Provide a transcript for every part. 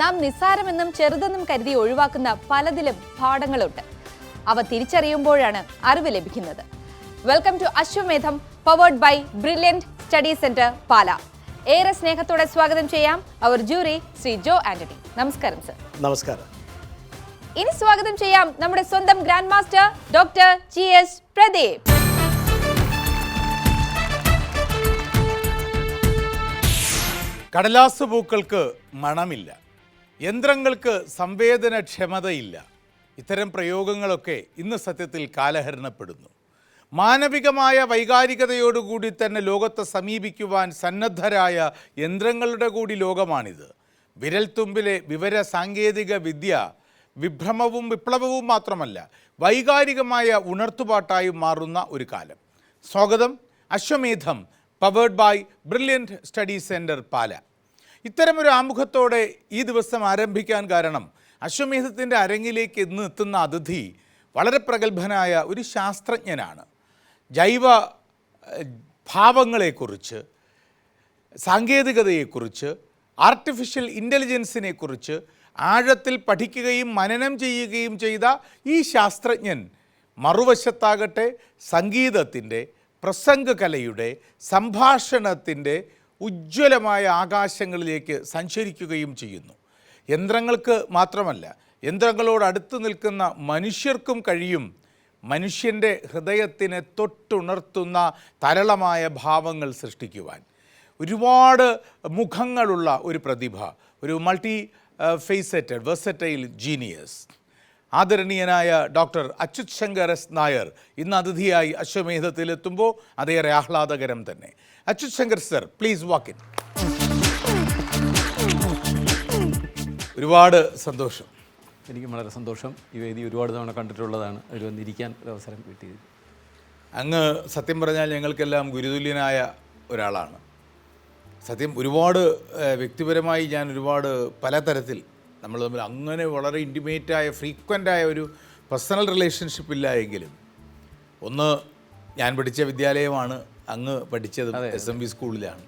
നാം നിസ്സാരമെന്നും ചെറുതെന്നും കരുതി ഒഴിവാക്കുന്ന പലതിലും പാഠങ്ങളുണ്ട്. അവ തിരിച്ചറിയുമ്പോഴാണ് അറിവ് ലഭിക്കുന്നത്. Welcome to Ashwamedham, powered by Brilliant Study Centre Pala. ഏറെ സ്നേഹത്തോടെ സ്വാഗതം ചെയ്യാം അവർ ജൂറി ശ്രീ ജോ ആന്റണി. നമസ്കാരം സർ. നമസ്കാരം. ഇനി സ്വാഗതം ചെയ്യാം നമ്മുടെ സ്വന്തം grand master doctor GS Pradeep. കടലാസ് പൂക്കൾക്ക് മണമില്ല, യന്ത്രങ്ങൾക്ക് സംവേദനക്ഷമതയില്ല. ഇത്തരം പ്രയോഗങ്ങളൊക്കെ ഇന്ന് സത്യത്തിൽ കാലഹരണപ്പെടുന്നു. മാനവികമായ വൈകാരികതയോടുകൂടി തന്നെ ലോകത്തെ സമീപിക്കുവാൻ സന്നദ്ധരായ യന്ത്രങ്ങളുടെ കൂടി ലോകമാണിത്. വിരൽത്തുമ്പിലെ വിവര സാങ്കേതിക വിദ്യ വിഭ്രമവും വിപ്ലവവും മാത്രമല്ല, വൈകാരികമായ ഉണർത്തുപാട്ടായും മാറുന്ന ഒരു കാലം. സ്വാഗതം. Ashwamedham, powered by Brilliant Study Centre Pala. ഇത്തരമൊരു ആമുഖത്തോടെ ഈ ദിവസം ആരംഭിക്കാൻ കാരണം, അശ്വമേധത്തിൻ്റെ അരങ്ങിലേക്ക് ഇന്ന് എത്തുന്ന അതിഥി വളരെ പ്രഗത്ഭനായ ഒരു ശാസ്ത്രജ്ഞനാണ്. ജൈവ ഭാവങ്ങളെക്കുറിച്ച്, സാങ്കേതികതയെക്കുറിച്ച്, ആർട്ടിഫിഷ്യൽ ഇൻ്റലിജൻസിനെക്കുറിച്ച് ആഴത്തിൽ പഠിക്കുകയും മനനം ചെയ്യുകയും ചെയ്ത ഈ ശാസ്ത്രജ്ഞൻ മറുവശത്താകട്ടെ സംഗീതത്തിൻ്റെ, പ്രസംഗകലയുടെ, സംഭാഷണത്തിൻ്റെ ഉജ്ജ്വലമായ ആകാശങ്ങളിലേക്ക് സഞ്ചരിക്കുകയും ചെയ്യുന്നു. യന്ത്രങ്ങൾക്ക് മാത്രമല്ല, യന്ത്രങ്ങളോട് അടുത്ത് നിൽക്കുന്ന മനുഷ്യർക്കും കഴിയും മനുഷ്യൻ്റെ ഹൃദയത്തിനെ തൊട്ടുണർത്തുന്ന തരളമായ ഭാവങ്ങൾ സൃഷ്ടിക്കുവാൻ. ഒരുപാട് മുഖങ്ങളുള്ള ഒരു പ്രതിഭ, ഒരു മൾട്ടി ഫേസറ്റഡ് വെർസറ്റൈൽ ജീനിയസ്. ആദരണീയനായ ഡോക്ടർ അച്യുത് ശങ്കർ എസ് നായർ ഇന്ന് അതിഥിയായി അശ്വമേധത്തിലെത്തുമ്പോൾ അതേറെ ആഹ്ലാദകരം തന്നെ. Achyut Shankar sir, please walk in. ഒരുപാട് സന്തോഷം. എനിക്കും വളരെ സന്തോഷം. ഈ വേദി ഒരുപാട് തവണ കണ്ടിട്ടുള്ളതാണ്. അതിൽ വന്നിരിക്കാൻ ഒരു അവസരം കിട്ടിയത്. അങ്ങ് സത്യം പറഞ്ഞാൽ ഞങ്ങൾക്കെല്ലാം ഗുരുതുല്യനായ ഒരാളാണ്. സത്യം ഒരുപാട് വ്യക്തിപരമായി ഞാൻ ഒരുപാട് പലതരത്തിൽ നമ്മൾ തമ്മിൽ അങ്ങനെ വളരെ ഇൻറ്റിമേറ്റായ ഫ്രീക്വൻ്റായ ഒരു പേഴ്സണൽ റിലേഷൻഷിപ്പ് ഇല്ല എങ്കിലും, ഒന്ന് ഞാൻ പഠിച്ച വിദ്യാലയമാണ്, അങ്ങ് പഠിച്ചത് SMV സ്കൂളിലാണ്.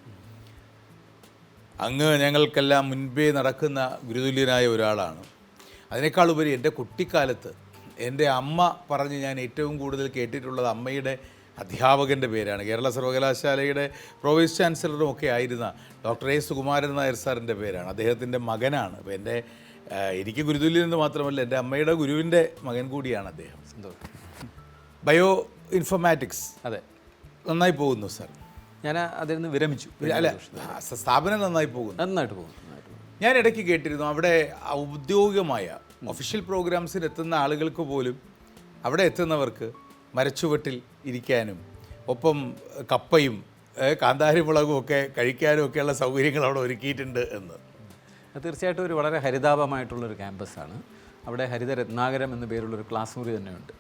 അങ്ങ് ഞങ്ങൾക്കെല്ലാം മുൻപേ നടക്കുന്ന ഗുരുതുല്യനായ ഒരാളാണ്. അതിനേക്കാൾ ഉപരി എൻ്റെ കുട്ടിക്കാലത്ത് എൻ്റെ അമ്മ പറഞ്ഞ് ഞാൻ ഏറ്റവും കൂടുതൽ കേട്ടിട്ടുള്ളത് അമ്മയുടെ അധ്യാപകൻ്റെ പേരാണ്. കേരള സർവകലാശാലയുടെ പ്രൊവൈസ് ചാൻസലറും ഒക്കെ ആയിരുന്ന ഡോക്ടർ A സുകുമാരൻ നായർ സാറിൻ്റെ പേരാണ്. അദ്ദേഹത്തിൻ്റെ മകനാണ്. അപ്പോൾ എനിക്ക് ഗുരുതുല്യൻ എന്ന് മാത്രമല്ല, എൻ്റെ അമ്മയുടെ ഗുരുവിൻ്റെ മകൻ കൂടിയാണ് അദ്ദേഹം. ബയോ ഇൻഫോർമാറ്റിക്സ് അതെ, നന്നായി പോകുന്നു സാർ. ഞാൻ അതിൽ നിന്ന് വിരമിച്ചു. അല്ല, സ്ഥാപനം നന്നായി പോകുന്നു. നന്നായിട്ട് പോകുന്നു. ഞാൻ ഇടയ്ക്ക് കേട്ടിരുന്നു, അവിടെ ഔദ്യോഗികമായ ഒഫീഷ്യൽ പ്രോഗ്രാംസിന് എത്തുന്ന ആളുകൾക്ക് പോലും അവിടെ എത്തുന്നവർക്ക് മരച്ചുവട്ടിൽ ഇരിക്കാനും ഒപ്പം കപ്പയും കാന്താരിമുളകും ഒക്കെ കഴിക്കാനും ഒക്കെയുള്ള സൗകര്യങ്ങൾ അവിടെ ഒരുക്കിയിട്ടുണ്ട് എന്ന്. തീർച്ചയായിട്ടും ഒരു വളരെ ഹരിതാപമായിട്ടുള്ളൊരു ക്യാമ്പസാണ്. അവിടെ ഹരിതരത്നാകരം എന്ന പേരുള്ളൊരു ക്ലാസ് മുറി തന്നെയുണ്ട്.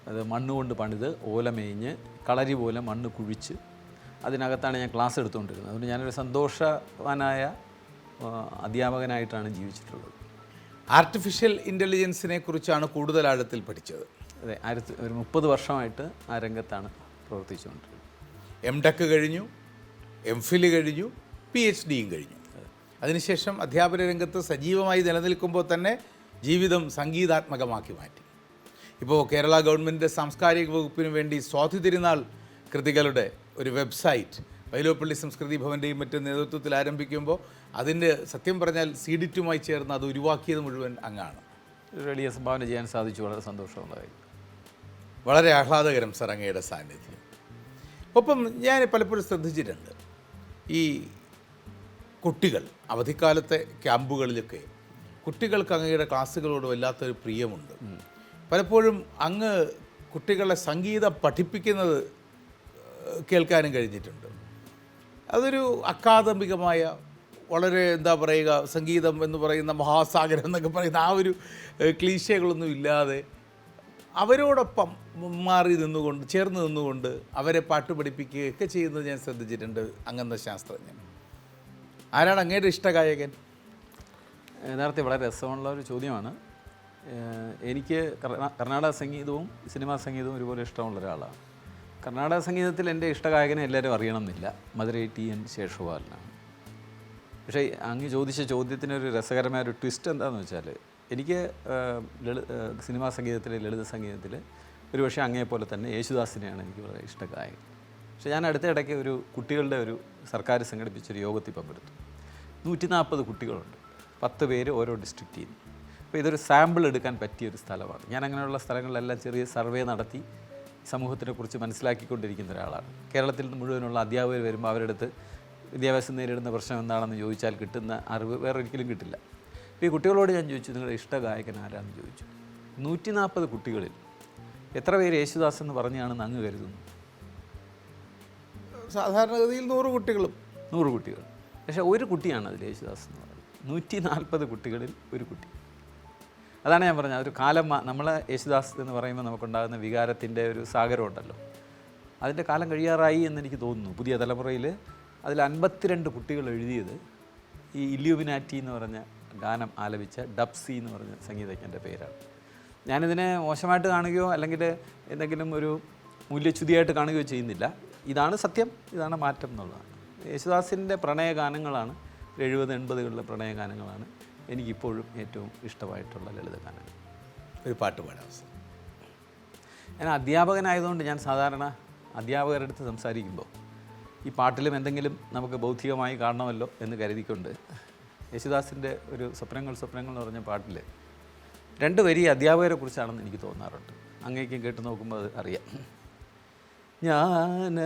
അത് മണ്ണുകൊണ്ട് പണിത്, ഓല മേഞ്ഞ്, കളരി പോലെ മണ്ണ് കുഴിച്ച് അതിനകത്താണ് ഞാൻ ക്ലാസ് എടുത്തുകൊണ്ടിരുന്നത്. അതുകൊണ്ട് ഞാനൊരു സന്തോഷവാനായ അധ്യാപകനായിട്ടാണ് ജീവിച്ചിട്ടുള്ളത്. ആർട്ടിഫിഷ്യൽ ഇൻ്റലിജൻസിനെ കുറിച്ചാണ് കൂടുതൽ ആഴത്തിൽ പഠിച്ചത്. അതെ, ഒരു 30 വർഷമായിട്ട് ആ രംഗത്താണ് പ്രവർത്തിച്ചുകൊണ്ടിരുന്നത്. MTech കഴിഞ്ഞു, MPhil കഴിഞ്ഞു, PhDയും കഴിഞ്ഞു. അതിനുശേഷം അധ്യാപന രംഗത്ത് സജീവമായി നിലനിൽക്കുമ്പോൾ തന്നെ ജീവിതം സംഗീതാത്മകമാക്കി മാറ്റി. ഇപ്പോൾ കേരള ഗവൺമെൻറ് സാംസ്കാരിക വകുപ്പിന് വേണ്ടി സ്വാതി തിരുനാൾ കൃതികളുടെ ഒരു വെബ്സൈറ്റ് വൈലോപ്പള്ളി സംസ്കൃതി ഭവൻ്റെയും മറ്റും നേതൃത്വത്തിൽ ആരംഭിക്കുമ്പോൾ അതിൻ്റെ സത്യം പറഞ്ഞാൽ സീഡിറ്റുമായി ചേർന്ന് അത് ഉരുവാക്കിയത് മുഴുവൻ അങ്ങാണ്. ഒരു വലിയ സംഭാവന ചെയ്യാൻ സാധിച്ചു. വളരെ സന്തോഷമുള്ളതായി. വളരെ ആഹ്ലാദകരം സർ അങ്ങയുടെ സാന്നിധ്യം. ഒപ്പം ഞാൻ പലപ്പോഴും ശ്രദ്ധിച്ചിട്ടുണ്ട്, ഈ കുട്ടികൾ അവധിക്കാലത്തെ ക്യാമ്പുകളിലൊക്കെ കുട്ടികൾക്ക് അങ്ങയുടെ ക്ലാസ്സുകളോട് വല്ലാത്തൊരു പ്രിയമുണ്ട്. പലപ്പോഴും അങ്ങ് കുട്ടികളെ സംഗീതം പഠിപ്പിക്കുന്നത് കേൾക്കാനും കഴിഞ്ഞിട്ടുണ്ട്. അതൊരു അക്കാദമികമായ വളരെ എന്താ പറയുക, സംഗീതം എന്ന് പറയുന്ന മഹാസാഗരം എന്നൊക്കെ പറയുന്ന ആ ഒരു ക്ലീശകളൊന്നും ഇല്ലാതെ അവരോടൊപ്പം മാറി നിന്നുകൊണ്ട്, ചേർന്ന് നിന്നുകൊണ്ട് അവരെ പാട്ട് പഠിപ്പിക്കുകയൊക്കെ ചെയ്യുന്നത് ഞാൻ ശ്രദ്ധിച്ചിട്ടുണ്ട്. അങ്ങനത്തെ ശാസ്ത്രജ്ഞൻ ആരാണ് അങ്ങയുടെ ഇഷ്ടഗായകൻ? നേരത്തെ വളരെ രസമുള്ള ഒരു ചോദ്യമാണ്. എനിക്ക് കർണാടക സംഗീതവും സിനിമാ സംഗീതവും ഒരുപോലെ ഇഷ്ടമുള്ള ഒരാളാണ്. കർണാടക സംഗീതത്തിൽ എൻ്റെ ഇഷ്ടഗായകനെ എല്ലാവരും അറിയണമെന്നില്ല. മധുരൈ TN ശേഷുപാലനാണ്. പക്ഷേ അങ്ങ് ചോദിച്ച ചോദ്യത്തിനൊരു രസകരമായ ഒരു ട്വിസ്റ്റ് എന്താണെന്ന് വെച്ചാൽ എനിക്ക് സിനിമാ സംഗീതത്തിൽ, ലളിത സംഗീതത്തിൽ ഒരുപക്ഷെ അങ്ങേപോലെ തന്നെ യേശുദാസിനെയാണ് എനിക്ക് വളരെ ഇഷ്ടഗായകൻ. പക്ഷേ ഞാൻ അടുത്തിടയ്ക്ക് ഒരു കുട്ടികളുടെ ഒരു സർക്കാർ സംഘടിപ്പിച്ചൊരു യോഗത്തിൽ പങ്കെടുത്തു. 140 കുട്ടികളുണ്ട്, 10 പേര് ഓരോ ഡിസ്ട്രിക്റ്റിൽ നിന്ന്. അപ്പോൾ ഇതൊരു സാമ്പിൾ എടുക്കാൻ പറ്റിയൊരു സ്ഥലമാണ്. ഞാൻ അങ്ങനെയുള്ള സ്ഥലങ്ങളിലെല്ലാം ചെറിയ സർവേ നടത്തി സമൂഹത്തിനെക്കുറിച്ച് മനസ്സിലാക്കിക്കൊണ്ടിരിക്കുന്ന ഒരാളാണ്. കേരളത്തിൽ നിന്ന് മുഴുവനുള്ള അധ്യാപകർ വരുമ്പോൾ അവരുടെ അടുത്ത് വിദ്യാഭ്യാസം നേരിടുന്ന പ്രശ്നം എന്താണെന്ന് ചോദിച്ചാൽ കിട്ടുന്ന അറിവ് വേറെ ഒരിക്കലും കിട്ടില്ല. അപ്പോൾ ഈ കുട്ടികളോട് ഞാൻ ചോദിച്ചു, നിങ്ങളുടെ ഇഷ്ട ഗായകൻ ആരാണെന്ന് ചോദിച്ചു. 140 കുട്ടികളിൽ എത്ര പേര് യേശുദാസ് എന്ന് പറഞ്ഞാണെന്ന് അങ്ങ് കരുതുന്നു? സാധാരണഗതിയിൽ 100 കുട്ടികളും. 100 കുട്ടികൾ. പക്ഷേ ഒരു കുട്ടിയാണ് അതിൽ യേശുദാസ് എന്ന് പറയുന്നത്. 140 കുട്ടികളിൽ ഒരു കുട്ടി. അതാണ് ഞാൻ പറഞ്ഞത്, ഒരു കാലം നമ്മളെ യേശുദാസ് എന്ന് പറയുമ്പോൾ നമുക്കുണ്ടാകുന്ന വികാരത്തിൻ്റെ ഒരു സാഗരമുണ്ടല്ലോ, അതിൻ്റെ കാലം കഴിയാറായി എന്നെനിക്ക് തോന്നുന്നു. പുതിയ തലമുറയിൽ അതിൽ 52 കുട്ടികൾ എഴുതിയത് ഈ ഇല്യൂമിനാറ്റി എന്ന് പറഞ്ഞ ഗാനം ആലപിച്ച ഡബ്സി എന്ന് പറഞ്ഞ സംഗീതജ്ഞൻ്റെ പേരാണ്. ഞാനിതിനെ മോശമായിട്ട് കാണുകയോ അല്ലെങ്കിൽ എന്തെങ്കിലും ഒരു മൂല്യച്യുതിയായിട്ട് കാണുകയോ ചെയ്യുന്നില്ല. ഇതാണ് സത്യം, ഇതാണ് മാറ്റം എന്നുള്ളതാണ്. യേശുദാസിൻ്റെ പ്രണയഗാനങ്ങളാണ്, 70-80കളിലെ പ്രണയഗാനങ്ങളാണ് എനിക്കിപ്പോഴും ഏറ്റവും ഇഷ്ടമായിട്ടുള്ള ലളിതഗാനങ്ങൾ. ഒരു പാട്ട് പാടാം. ഞാൻ അധ്യാപകനായതുകൊണ്ട് ഞാൻ സാധാരണ അധ്യാപകരുടെ അടുത്ത് സംസാരിക്കുമ്പോൾ ഈ പാട്ടിലും എന്തെങ്കിലും നമുക്ക് ബൗദ്ധികമായി കാണണമല്ലോ എന്ന് കരുതിക്കൊണ്ട് യേശുദാസിൻ്റെ ഒരു സ്വപ്നങ്ങൾ എന്ന് പറഞ്ഞ പാട്ടിൽ 2 വരി അധ്യാപകരെ കുറിച്ചാണെന്ന് എനിക്ക് തോന്നാറുണ്ട്. അങ്ങേക്കും കേട്ട് നോക്കുമ്പോൾ അത് അറിയാം. ഞാനറിയാതെൻ്റെ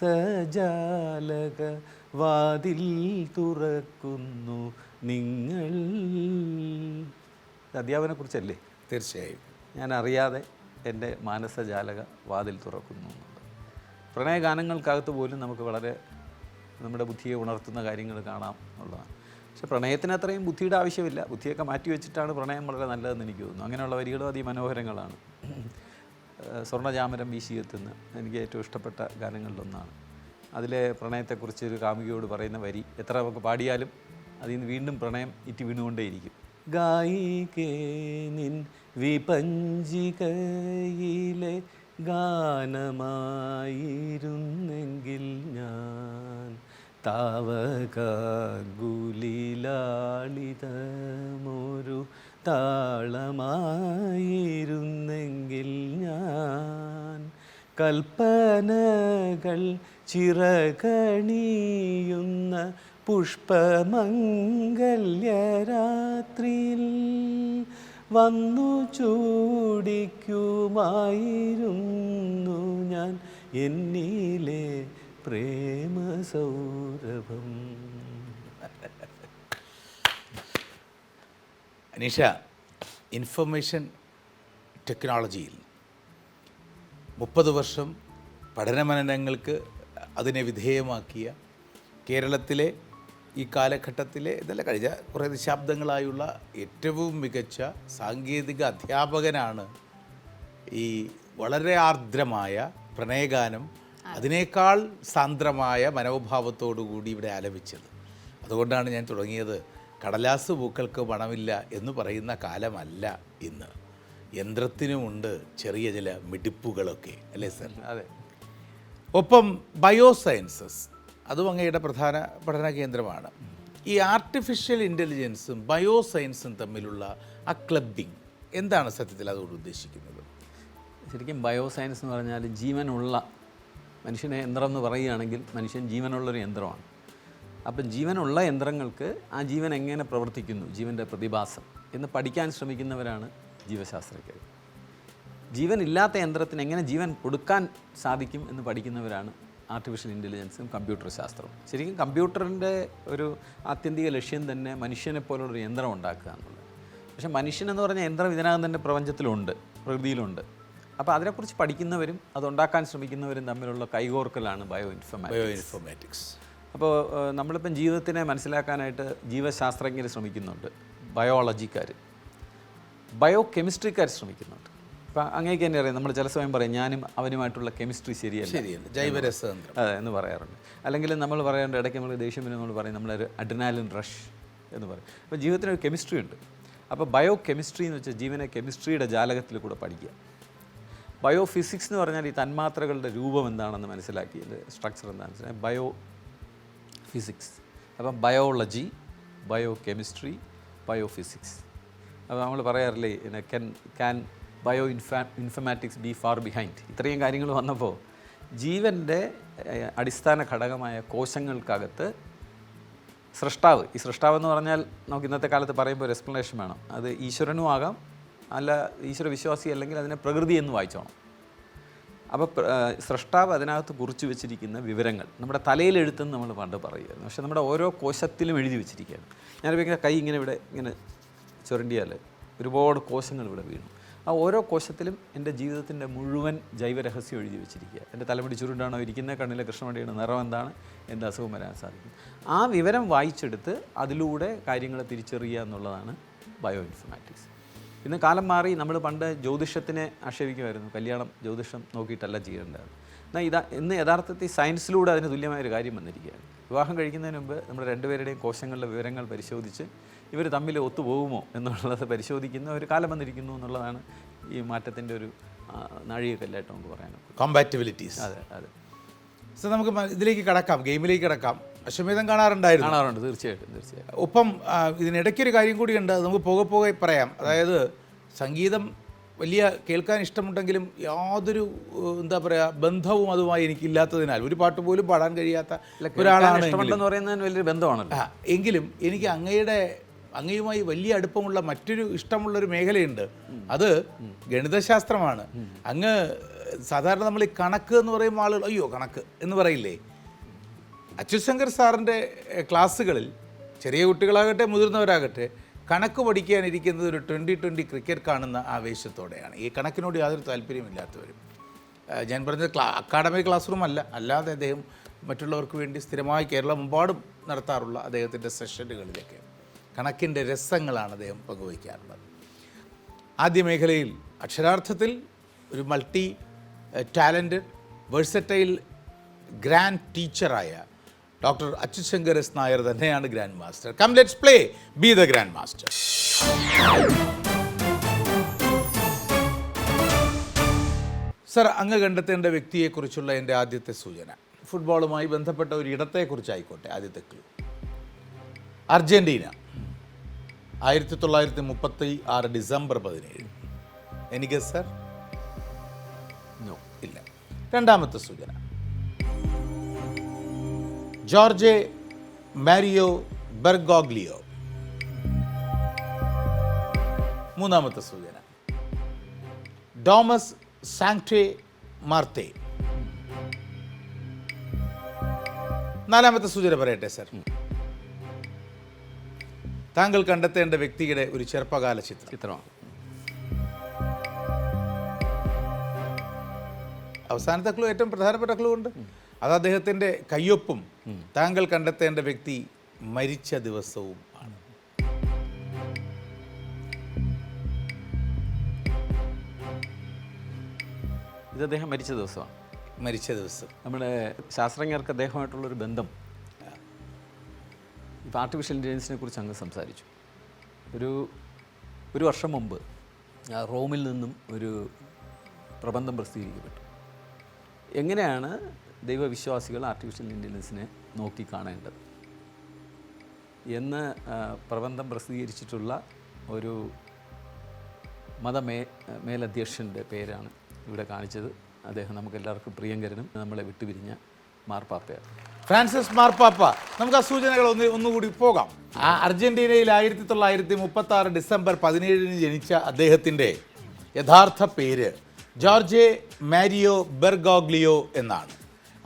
മാനസജാലക വാതിൽ തുറക്കുന്നു നിങ്ങൾ. അധ്യാപകനെ കുറിച്ചല്ലേ? തീർച്ചയായും. ഞാൻ അറിയാതെ എൻ്റെ മാനസജാലക വാതിൽ തുറക്കുന്നു എന്നുള്ളത്. പ്രണയഗാനങ്ങൾക്കകത്ത് പോലും നമുക്ക് വളരെ നമ്മുടെ ബുദ്ധിയെ ഉണർത്തുന്ന കാര്യങ്ങൾ കാണാം എന്നുള്ളതാണ്. പക്ഷേ പ്രണയത്തിന് അത്രയും ബുദ്ധിയുടെ ആവശ്യമില്ല. ബുദ്ധിയൊക്കെ മാറ്റി വെച്ചിട്ടാണ് പ്രണയം വളരെ നല്ലതെന്ന് എനിക്ക് തോന്നുന്നു. അങ്ങനെയുള്ള വരികളും അതിമനോഹരങ്ങളാണ്. സ്വർണ്ണചാമരം വീശിയെത്തുന്ന എനിക്ക് ഏറ്റവും ഇഷ്ടപ്പെട്ട ഗാനങ്ങളിലൊന്നാണ്. അതിലെ പ്രണയത്തെക്കുറിച്ച് ഒരു കാമുകിയോട് പറയുന്ന വരി എത്ര നമുക്ക് പാടിയാലും അതിൽ നിന്ന് വീണ്ടും പ്രണയം ഇറ്റി വീണുകൊണ്ടേയിരിക്കും. ഗായികേ നിൻ വിപഞ്ചികയിലെ ഗാനമായിരുന്നെങ്കിൽ ഞാൻ താവകാഗുലിലാളിതമൊരു താളമായിരുന്നെങ്കിൽ ഞാൻ കൽപ്പനകൾ ചിറകണിയുന്ന പുഷ്പമംഗല്യരാത്രിയിൽ വന്നു ചൂടിക്കുമായിരുന്നു ഞാൻ എന്നിലെ പ്രേമസൗരഭം. അനീഷ, ഇൻഫർമേഷൻ ടെക്നോളജിയിൽ 30 വർഷം പഠനമനനങ്ങൾക്ക് അതിനെ വിധേയമാക്കിയ കേരളത്തിലെ ഈ കാലഘട്ടത്തിലെ ഇതല്ല കഴിഞ്ഞ കുറേ ദശാബ്ദങ്ങളായുള്ള ഏറ്റവും മികച്ച സാങ്കേതിക അധ്യാപകനാണ് ഈ വളരെ ആർദ്രമായ പ്രണയഗാനം അതിനേക്കാൾ സാന്ദ്രമായ മനോഭാവത്തോടു കൂടി ഇവിടെ ആലപിച്ചത്. അതുകൊണ്ടാണ് ഞാൻ തുടങ്ങിയത്, കടലാസ് പൂക്കൾക്ക് മണമില്ല എന്ന് പറയുന്ന കാലമല്ല ഇന്ന്. യന്ത്രത്തിനുമുണ്ട് ചെറിയ ചില മിടിപ്പുകളൊക്കെ, അല്ലേ സർ? അതെ. ഒപ്പം ബയോസയൻസസ് അതും അങ്ങയുടെ പ്രധാന പഠന കേന്ദ്രമാണ്. ഈ ആർട്ടിഫിഷ്യൽ ഇൻ്റലിജൻസും ബയോസയൻസും തമ്മിലുള്ള ആ ക്ലബിങ് എന്താണ് സത്യത്തിൽ അതുകൊണ്ട് ഉദ്ദേശിക്കുന്നത്? ശരിക്കും ബയോസയൻസ് എന്ന് പറഞ്ഞാൽ ജീവനുള്ള മനുഷ്യനെ യന്ത്രം എന്ന് പറയുകയാണെങ്കിൽ മനുഷ്യൻ ജീവനുള്ളൊരു യന്ത്രമാണ്. അപ്പം ജീവനുള്ള യന്ത്രങ്ങൾക്ക് ആ ജീവൻ എങ്ങനെ പ്രവർത്തിക്കുന്നു, ജീവൻ്റെ പ്രതിഭാസം എന്ന് പഠിക്കാൻ ശ്രമിക്കുന്നവരാണ് ജീവശാസ്ത്രജ്ഞർ. ജീവനില്ലാത്ത യന്ത്രത്തിന് എങ്ങനെ ജീവൻ കൊടുക്കാൻ സാധിക്കും എന്ന് പഠിക്കുന്നവരാണ് ആർട്ടിഫിഷ്യൽ ഇൻ്റലിജൻസും കമ്പ്യൂട്ടർ ശാസ്ത്രവും. ശരിക്കും കമ്പ്യൂട്ടറിൻ്റെ ഒരു ആത്യന്തിക ലക്ഷ്യം തന്നെ മനുഷ്യനെ പോലുള്ളൊരു യന്ത്രം ഉണ്ടാക്കുക എന്നുള്ളത്. പക്ഷേ മനുഷ്യനെന്ന് പറഞ്ഞ യന്ത്രം ഇതിനകം തന്നെ പ്രപഞ്ചത്തിലുണ്ട്, പ്രകൃതിയിലുണ്ട്. അപ്പോൾ അതിനെക്കുറിച്ച് പഠിക്കുന്നവരും അതുണ്ടാക്കാൻ ശ്രമിക്കുന്നവരും തമ്മിലുള്ള കൈകോർക്കലാണ് ബയോ ഇൻഫോർമാറ്റിക്സ്. അപ്പോൾ നമ്മളിപ്പം ജീവിതത്തിനെ മനസ്സിലാക്കാനായിട്ട് ജീവശാസ്ത്രജ്ഞർ ശ്രമിക്കുന്നുണ്ട്, ബയോളജിക്കാർ, ബയോ കെമിസ്ട്രിക്കാർ ശ്രമിക്കുന്നുണ്ട്. ഇപ്പം അങ്ങേക്ക് തന്നെ അറിയാം, നമ്മൾ ചില സമയം പറയും ഞാനും അവനുമായിട്ടുള്ള കെമിസ്ട്രി ശരിയല്ല, ജൈവരസതന്ത്രം അതെ എന്ന് പറയാറുണ്ട്. അല്ലെങ്കിൽ നമ്മൾ പറയാറുണ്ട്, ഇടയ്ക്ക് നമ്മൾ ദേഷ്യം നമ്മൾ പറയും നമ്മളൊരു അഡ്രിനാലിൻ റഷ് എന്ന് പറയും. അപ്പോൾ ജീവിതത്തിനൊരു കെമിസ്ട്രി ഉണ്ട്. അപ്പോൾ ബയോ കെമിസ്ട്രി എന്ന് വെച്ചാൽ ജീവനെ കെമിസ്ട്രിയുടെ ജാലകത്തിൽ കൂടെ പഠിക്കുക. ബയോ ഫിസിക്സ് എന്ന് പറഞ്ഞാൽ ഈ തന്മാത്രകളുടെ രൂപം എന്താണെന്ന് മനസ്സിലാക്കി, ഇതിൻ്റെ സ്ട്രക്ചർ എന്താണെന്ന് മനസ്സിലാക്കി. Bio physics. അപ്പം biology, bio chemistry, bio physics. അപ്പോൾ നമ്മൾ പറയാറില്ലേ can bio informatics be far behind. ഇത്രയും കാര്യങ്ങൾ വന്നപ്പോൾ ജീവൻ്റെ അടിസ്ഥാന ഘടകമായ കോശങ്ങൾക്കകത്ത് സൃഷ്ടാവ്, ഈ സൃഷ്ടാവ് എന്ന് പറഞ്ഞാൽ നമുക്ക് ഇന്നത്തെ കാലത്ത് പറയുമ്പോൾ ഒരു എക്സ്പ്ലനേഷൻ വേണം. അത് ഈശ്വരനും ആകാം, അല്ല ഈശ്വര വിശ്വാസി അല്ലെങ്കിൽ അതിനെ പ്രകൃതി എന്ന് വായിച്ചോണം. അപ്പോൾ സൃഷ്ടാവ് അതിനകത്ത് കുറിച്ച് വെച്ചിരിക്കുന്ന വിവരങ്ങൾ നമ്മുടെ തലയിലെഴുത്തെന്ന് നമ്മൾ പണ്ട് പറയുമായിരുന്നു. പക്ഷേ നമ്മുടെ ഓരോ കോശത്തിലും എഴുതി വെച്ചിരിക്കുകയാണ്. ഞാനിപ്പോൾ ഇങ്ങനെ കൈ ഇങ്ങനെ ചുരണ്ടിയാൽ ഒരുപാട് കോശങ്ങൾ ഇവിടെ വീണു. ആ ഓരോ കോശത്തിലും എൻ്റെ ജീവിതത്തിൻ്റെ മുഴുവൻ ജൈവരഹസ്യം എഴുതി വെച്ചിരിക്കുക. എൻ്റെ തലമുടി ചുരുണ്ടാണോ ഇരിക്കുന്ന, കണ്ണിലെ കൃഷ്ണമണിയുടെ നിറം എന്താണ്, എന്ത് അസുഖം വരാൻ സാധിക്കും. ആ വിവരം വായിച്ചെടുത്ത് അതിലൂടെ കാര്യങ്ങളെ തിരിച്ചറിയുക എന്നുള്ളതാണ് ബയോ ഇൻഫർമാറ്റിക്സ്. ഇന്ന് കാലം മാറി. നമ്മൾ പണ്ട് ജ്യോതിഷത്തിനെ ആക്ഷേപിക്കുമായിരുന്നു. കല്യാണം ജ്യോതിഷം നോക്കിയിട്ടല്ല ചെയ്യേണ്ടത്. എന്നാൽ ഇന്ന് യഥാർത്ഥത്തിൽ സയൻസിലൂടെ അതിന് തുല്യമായൊരു കാര്യം വന്നിരിക്കുകയാണ്. വിവാഹം കഴിക്കുന്നതിന് മുമ്പ് നമ്മുടെ രണ്ടുപേരുടെയും കോശങ്ങളിലെ വിവരങ്ങൾ പരിശോധിച്ച് ഇവർ തമ്മിൽ ഒത്തുപോകുമോ എന്നുള്ളത് പരിശോധിക്കുന്ന ഒരു കാലം വന്നിരിക്കുന്നു എന്നുള്ളതാണ് ഈ മാറ്റത്തിൻ്റെ ഒരു നാഴികക്കല്ലായിട്ട് നമുക്ക് പറയാനുള്ളത്. കോമ്പാറ്റബിലിറ്റീസ്. അതെ അതെ. സോ നമുക്ക് ഇതിലേക്ക് കടക്കാം, ഗെയിമിലേക്ക് കടക്കാം. അശ്വമേധം കാണാറുണ്ട്. തീർച്ചയായിട്ടും. ഒപ്പം ഇതിനിടയ്ക്കൊരു കാര്യം കൂടിയുണ്ട്, അത് നമുക്ക് പോകെ പറയാം. അതായത് സംഗീതം വലിയ കേൾക്കാൻ ഇഷ്ടമുണ്ടെങ്കിലും യാതൊരു എന്താ പറയുക ബന്ധവും അതുമായി എനിക്കില്ലാത്തതിനാൽ ഒരു പാട്ട് പോലും പാടാൻ കഴിയാത്ത ഒരാളാണ്. വലിയൊരു ബന്ധമാണല്ലോ. എങ്കിലും എനിക്ക് അങ്ങയുമായി വലിയ അടുപ്പമുള്ള മറ്റൊരു ഇഷ്ടമുള്ളൊരു മേഖലയുണ്ട്. അത് ഗണിതശാസ്ത്രമാണ്. അങ്ങ് സാധാരണ നമ്മൾ ഈ കണക്ക് എന്ന് പറയുമ്പോൾ ആളുകൾ അയ്യോ കണക്ക് എന്ന് പറയില്ലേ. അച്യുത് ശങ്കർ സാറിൻ്റെ ക്ലാസ്സുകളിൽ ചെറിയ കുട്ടികളാകട്ടെ മുതിർന്നവരാകട്ടെ കണക്ക് പഠിക്കാനിരിക്കുന്നത് ഒരു 2020 ക്രിക്കറ്റ് കാണുന്ന ആവേശത്തോടെയാണ്. ഈ കണക്കിനോട് യാതൊരു താല്പര്യമില്ലാത്തവരും. ഞാൻ പറഞ്ഞത് അക്കാഡമിക് ക്ലാസ് റൂം അല്ലാതെ അദ്ദേഹം മറ്റുള്ളവർക്ക് വേണ്ടി സ്ഥിരമായി കേരളമെമ്പാടും നടത്താറുള്ള അദ്ദേഹത്തിൻ്റെ സെഷനുകളിലൊക്കെ കണക്കിൻ്റെ രസങ്ങളാണ് അദ്ദേഹം പങ്കുവയ്ക്കാറുള്ളത്. ആദ്യ മേഖലയിൽ അക്ഷരാർത്ഥത്തിൽ ഒരു മൾട്ടി ടാലൻറ്റഡ് വേഴ്സറ്റൈൽ ഗ്രാൻഡ് ടീച്ചറായ ഡോക്ടർ അച്യുത് ശങ്കർ എസ് നായർ തന്നെയാണ് grand master. Come let's play be the grand master. Sir, അങ്ങ് കണ്ടെത്തേണ്ട വ്യക്തിയെക്കുറിച്ചുള്ള എൻ്റെ ആദ്യത്തെ സൂചന ഫുട്ബോളുമായി ബന്ധപ്പെട്ട ഒരു ഇടത്തെക്കുറിച്ചായിക്കോട്ടെ. ആദ്യത്തെ ക്ലൂ അർജൻറ്റീന 1936 ഡിസംബർ 17. എനിക്ക് സർ നോ ഇല്ല. രണ്ടാമത്തെ സൂചന ജോർജെ മാരിയോ ബെർഗോഗ്ലിയോ. മൂന്നാമത്തെ സൂചന ഡോമസ് സാങ്ക്ടെ മാർത്തെ. നാലാമത്തെ സൂചന പറയട്ടെ സർ. താങ്കൾ കണ്ടെത്തേണ്ട വ്യക്തിയുടെ ഒരു ചെറുപ്പകാല ചിത്രമാണ്. അവസാനത്തെ ക്ലൂ ഏറ്റവും പ്രധാനപ്പെട്ട ക്ലൂ ഉണ്ട്. അത് അദ്ദേഹത്തിൻ്റെ കയ്യൊപ്പും താങ്കൾ കണ്ടെത്തേണ്ട വ്യക്തി മരിച്ച ദിവസവും ആണ്. ഇത് അദ്ദേഹം മരിച്ച ദിവസമാണ്. മരിച്ച ദിവസം. നമ്മുടെ ശാസ്ത്രജ്ഞർക്ക് അദ്ദേഹമായിട്ടുള്ളൊരു ബന്ധം. ഇപ്പോൾ ആർട്ടിഫിഷ്യൽ ഇൻ്റലിജൻസിനെ കുറിച്ച് അങ്ങ് സംസാരിച്ചു. ഒരു വർഷം മുമ്പ് റോമിൽ നിന്നും ഒരു പ്രബന്ധം പ്രസിദ്ധീകരിക്കപ്പെട്ടു. എങ്ങനെയാണ് ദൈവവിശ്വാസികൾ ആർട്ടിഫിഷ്യൽ ഇൻ്റലിജൻസിനെ നോക്കിക്കാണേണ്ടത് എന്ന് പ്രബന്ധം പ്രസിദ്ധീകരിച്ചിട്ടുള്ള ഒരു മേലധ്യക്ഷൻ്റെ പേരാണ് ഇവിടെ കാണിച്ചത്. അദ്ദേഹം നമുക്കെല്ലാവർക്കും പ്രിയങ്കരനും നമ്മളെ വിട്ടുപിരിഞ്ഞ മാർപ്പാപ്പയാണ്, ഫ്രാൻസിസ് മാർപ്പാപ്പ. നമുക്ക് ആ സൂചനകൾ ഒന്നുകൂടി പോകാം. അർജന്റീനയിൽ 1936 ഡിസംബർ 17 ജനിച്ച അദ്ദേഹത്തിൻ്റെ യഥാർത്ഥ പേര് ജോർജെ മാരിയോ ബെർഗോഗ്ലിയോ എന്നാണ്.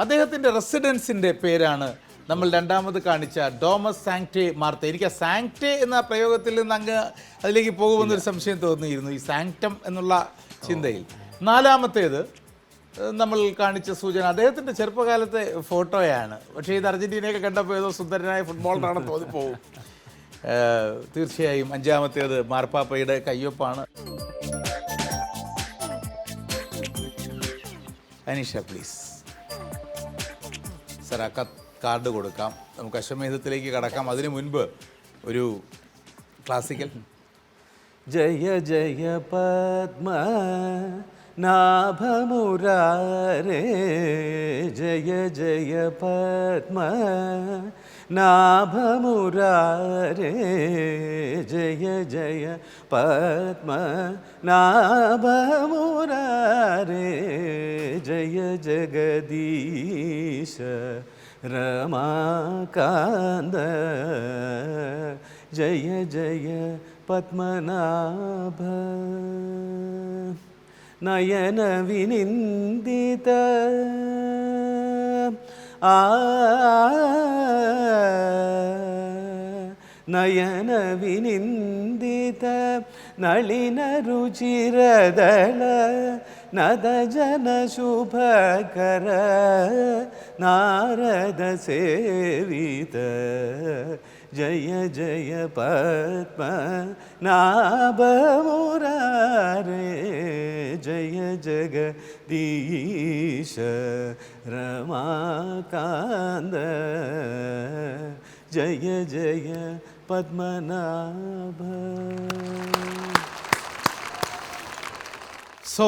അദ്ദേഹത്തിൻ്റെ റെസിഡൻസിൻ്റെ പേരാണ് നമ്മൾ രണ്ടാമത് കാണിച്ച ഡോമസ് സാങ്ക്ടെ മാർത്തെ. എനിക്ക് ആ സാങ്ക്ടെ എന്ന പ്രയോഗത്തിൽ നിന്ന് അങ്ങ് അതിലേക്ക് പോകുമെന്നൊരു സംശയം തോന്നിയിരുന്നു, ഈ സാങ്ക്ടം എന്നുള്ള ചിന്തയിൽ. നാലാമത്തേത് നമ്മൾ കാണിച്ച സൂചന അദ്ദേഹത്തിൻ്റെ ചെറുപ്പകാലത്തെ ഫോട്ടോയാണ്. പക്ഷേ ഇത് അർജന്റീനയൊക്കെ കണ്ടപ്പോൾ ഏതോ സുന്ദരനായ ഫുട്ബോളറാണെന്ന് തോന്നിപ്പോവും. തീർച്ചയായും അഞ്ചാമത്തേത് മാർപ്പാപ്പയുടെ കയ്യൊപ്പാണ്. അനീഷ പ്ലീസ്. സർ, ആ കാർഡ് കൊടുക്കാം. നമുക്ക് അശ്വമേധത്തിലേക്ക് കടക്കാം. അതിനു മുൻപ് ഒരു ക്ലാസിക്കൽ. ജയ ജയ പദ്മ നാഭമുരാരേ ജയ ജയ പദ്മ നാഭമുരാരേ ജയ ജയ പത്മനാഭമുരാരേ ജയ ജഗദീശ രമാകാന്ത ജയ ജയ പത്മനാഭ നയന വിനിന്ദിത നയന വിനിന്ദിത നളിന രുചിരദള നദജന ശുഭകര നാരദ സേവിത ജയ ജയ പത്മനാഭമുരാരേ ജയ ജഗദീശ രമാകാന്ത ജയ ജയ പത്മനാഭ. സോ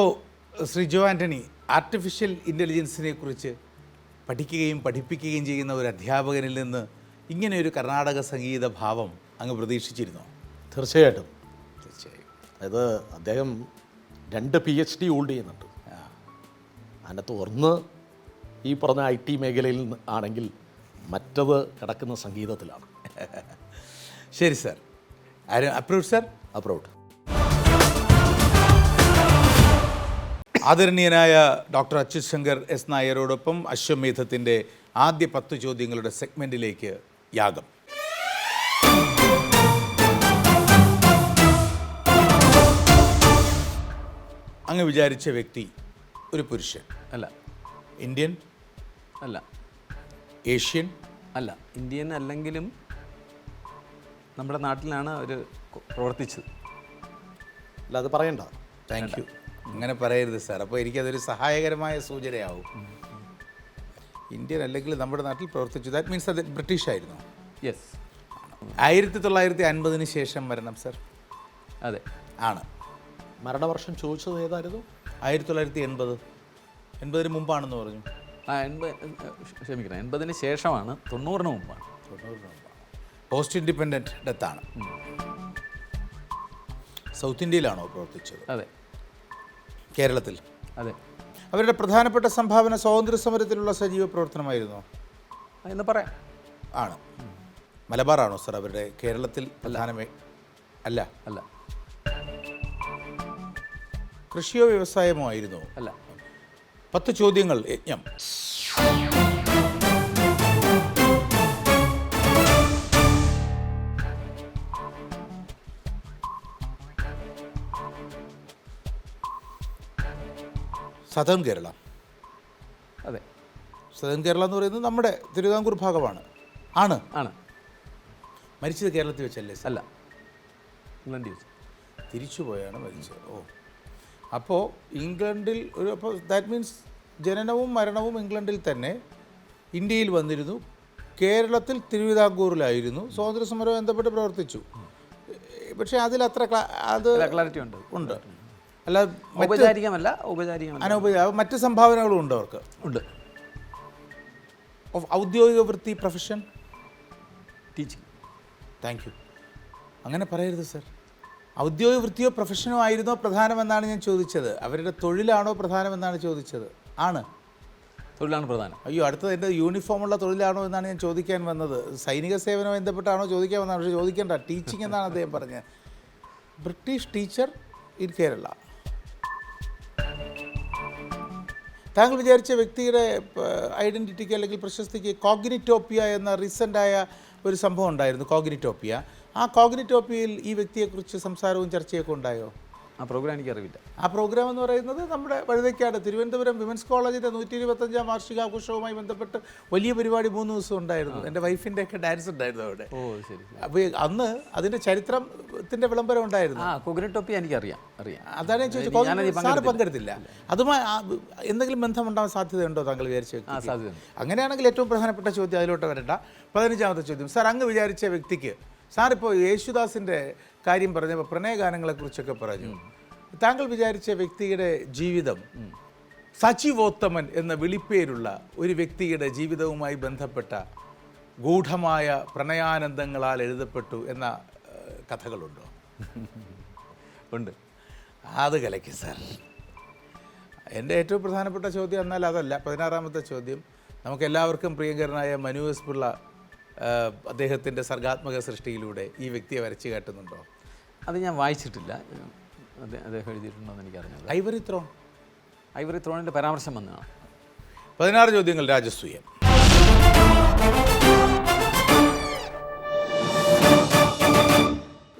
ശ്രീ ജോ ആൻ്റണി, ആർട്ടിഫിഷ്യൽ ഇൻ്റലിജൻസിനെ കുറിച്ച് പഠിക്കുകയും പഠിപ്പിക്കുകയും ചെയ്യുന്ന ഒരു അധ്യാപകനിൽ നിന്ന് ഇങ്ങനെ ഒരു കർണാടക സംഗീത ഭാവം അങ്ങ് പ്രതീക്ഷിച്ചിരുന്നോ? തീർച്ചയായിട്ടും. അതായത് അദ്ദേഹം 2 PhD ഹോൾഡ് ചെയ്യുന്നുണ്ട്. അതിനകത്ത് ഒന്ന് ഈ പറഞ്ഞ IT മേഖലയിൽ ആണെങ്കിൽ മറ്റത് കിടക്കുന്ന സംഗീതത്തിലാണ്. ശരി സാർ. Approve sir? അപ്രൂവ്ഡ്. ആദരണീയനായ ഡോക്ടർ അച്യുത് ശങ്കർ എസ് നായരോടൊപ്പം അശ്വമേധത്തിൻ്റെ ആദ്യ 10 ചോദ്യങ്ങളുടെ സെഗ്മെൻറ്റിലേക്ക് യാഗം. അങ്ങ് വിചാരിച്ച വ്യക്തി ഒരു പുരുഷൻ അല്ല. ഇന്ത്യൻ അല്ല. ഏഷ്യൻ അല്ല. ഇന്ത്യൻ അല്ലെങ്കിലും നമ്മുടെ നാട്ടിലാണ് അവർ പ്രവർത്തിച്ചത്. അല്ല, അത് പറയണ്ട. Thank you. അങ്ങനെ പറയരുത് സാർ. അപ്പോൾ എനിക്കതൊരു സഹായകരമായ സൂചനയാവും. ഇന്ത്യൻ അല്ലെങ്കിൽ നമ്മുടെ നാട്ടിൽ പ്രവർത്തിച്ചു. ദാറ്റ് മീൻസ് അത് ബ്രിട്ടീഷ് ആയിരുന്നു. യെസ്. 1950 ശേഷം മരണം സാർ? അതെ. ആണ്. മരണവർഷം ചോദിച്ചത് ഏതായിരുന്നു? 1980. 80 മുമ്പാണെന്ന് പറഞ്ഞു. ക്ഷമിക്കണം, 80 ശേഷമാണ്. 90 മുമ്പാണ്. പോസ്റ്റ് ഇൻഡിപെൻഡൻറ്റ് ഡെത്താണ്. സൗത്ത് ഇന്ത്യയിലാണോ പ്രവർത്തിച്ചത്? അതെ. കേരളത്തിൽ? അതെ. അവരുടെ പ്രധാനപ്പെട്ട സംഭാവന സ്വാതന്ത്ര്യ സമരത്തിലുള്ള സജീവ പ്രവർത്തനമായിരുന്നോ? എന്ന് പറയാം. ആണ്. മലബാറാണോ സാർ അവരുടെ കേരളത്തിൽ പ്രധാനമേ? അല്ല. അല്ല. കൃഷിയോ വ്യവസായമോ ആയിരുന്നോ? അല്ല. 10 ചോദ്യങ്ങൾ യജ്ഞം. സദേൺ കേരള? അതെ. സദേൺ കേരള എന്ന് പറയുന്നത് നമ്മുടെ തിരുവിതാംകൂർ ഭാഗമാണ്. ആണ്. ആണ്. മരിച്ചത് കേരളത്തിൽ വെച്ചല്ലേ സാർ? അല്ല, ഇംഗ്ലണ്ടിൽ വെച്ച്. തിരിച്ചു പോയാണ് മരിച്ചത്. ഓ, അപ്പോൾ ഇംഗ്ലണ്ടിൽ ഒരു, അപ്പോൾ ദാറ്റ് മീൻസ് ജനനവും മരണവും ഇംഗ്ലണ്ടിൽ തന്നെ. ഇന്ത്യയിൽ വന്നിരുന്നു. കേരളത്തിൽ തിരുവിതാംകൂറിലായിരുന്നു. സ്വാതന്ത്ര്യ സമരവും ബന്ധപ്പെട്ട് പ്രവർത്തിച്ചു. പക്ഷേ അതിലത്ര അത് ക്ലാരിറ്റി ഉണ്ട്. ഉണ്ട്. അല്ല, ഔപചാരികമല്ല. ഔപചാരികമല്ല. അനൗപചാരിക മറ്റ് സംഭാവനകളും ഉണ്ട് അവർക്ക്? ഉണ്ട്. ഔദ്യോഗിക വൃത്തി, പ്രൊഫഷൻ? ടീച്ചിങ്. Thank you. അങ്ങനെ പറയരുത് സർ. ഔദ്യോഗിക വൃത്തിയോ പ്രൊഫഷനോ ആയിരുന്നോ പ്രധാനമെന്നാണ് ഞാൻ ചോദിച്ചത്. അവരുടെ തൊഴിലാണോ പ്രധാനമെന്നാണ് ചോദിച്ചത്? ആണ്. തൊഴിലാണ് പ്രധാനം. അയ്യോ, അടുത്തത് എൻ്റെ യൂണിഫോമുള്ള തൊഴിലാണോ എന്നാണ് ഞാൻ ചോദിക്കാൻ വന്നത്. സൈനിക സേവനം ബന്ധപ്പെട്ടാണോ ചോദിക്കാൻ വന്നത്? പക്ഷേ ചോദിക്കേണ്ട, ടീച്ചിങ് എന്നാണ് അദ്ദേഹം പറഞ്ഞത്. British teacher in Kerala. താങ്കൾ വിചാരിച്ച വ്യക്തിയുടെ ഐഡൻറ്റിറ്റിക്ക് അല്ലെങ്കിൽ പ്രശസ്തിക്ക് കോഗ്നിറ്റോപ്പിയ എന്ന റീസെൻ്റായ ഒരു സംഭവം ഉണ്ടായിരുന്നു, കോഗ്നിറ്റോപ്പിയ. ആ കോഗ്നിറ്റോപ്പിയയിൽ ഈ വ്യക്തിയെക്കുറിച്ച് സംസാരവും ചർച്ചയൊക്കെ ഉണ്ടായോ? ആ പ്രോഗ്രാം എനിക്കറിയില്ല. ആ പ്രോഗ്രാം എന്ന് പറയുന്നത് നമ്മുടെ വഴുതയ്ക്കാട് തിരുവനന്തപുരം വിമൻസ് കോളേജിൻ്റെ 125ാം വാർഷികാഘോഷവുമായി ബന്ധപ്പെട്ട് വലിയ പരിപാടി 3 ദിവസം ഉണ്ടായിരുന്നു. എൻ്റെ വൈഫിൻ്റെ ഒക്കെ ഡാൻസ് ഉണ്ടായിരുന്നു അവിടെ. ഓ ശരി. അപ്പോൾ അന്ന് അതിൻ്റെ ചരിത്രത്തിൻ്റെ വിളംബരം ഉണ്ടായിരുന്നു. കോഗ്നിറ്റോപ്പിയ എനിക്കറിയാം. അതാണ് ഞാൻ ചോദിച്ചത്. സാറ് പങ്കെടുത്തില്ല. അതുമായി എന്തെങ്കിലും ബന്ധമുണ്ടാവാൻ സാധ്യതയുണ്ടോ താങ്കൾ വിചാരിച്ച വ്യക്തി? സാധ്യത. അങ്ങനെയാണെങ്കിൽ ഏറ്റവും പ്രധാനപ്പെട്ട ചോദ്യം അതിലോട്ട് വരണ്ട. 15ാമത്തെ ചോദ്യം. സാർ, അങ്ങ് വിചാരിച്ച വ്യക്തിക്ക്, സാറിപ്പോൾ യേശുദാസിൻ്റെ കാര്യം പറഞ്ഞപ്പോൾ പ്രണയഗാനങ്ങളെക്കുറിച്ചൊക്കെ പറഞ്ഞു. താങ്കൾ വിചാരിച്ച വ്യക്തിയുടെ ജീവിതം, സച്ചിവോത്തമൻ എന്ന വിളിപ്പേരുള്ള ഒരു വ്യക്തിയുടെ ജീവിതവുമായി ബന്ധപ്പെട്ട ഗൂഢമായ പ്രണയാനന്ദങ്ങളാൽ എഴുതപ്പെട്ടു എന്ന കഥകളുണ്ടോ? ഉണ്ട്. അത് കലക്കി സാർ. എൻ്റെ ഏറ്റവും പ്രധാനപ്പെട്ട ചോദ്യം എന്നാൽ അതല്ല. 16ാമത്തെ ചോദ്യം, നമുക്കെല്ലാവർക്കും പ്രിയങ്കരനായ മനു എസ് പിള്ള അദ്ദേഹത്തിൻ്റെ സർഗാത്മക സൃഷ്ടിയിലൂടെ ഈ വ്യക്തിയെ വരച്ചു കാട്ടുന്നുണ്ടോ? അത് ഞാൻ വായിച്ചിട്ടില്ല. അദ്ദേഹം എഴുതിയിട്ടുണ്ടോ എന്ന് എനിക്കറിഞ്ഞത്. Ivory throne. ഐവറി ത്രോണിൻ്റെ പരാമർശം വന്നതാണ്. 16 ചോദ്യങ്ങൾ രാജസൂയം.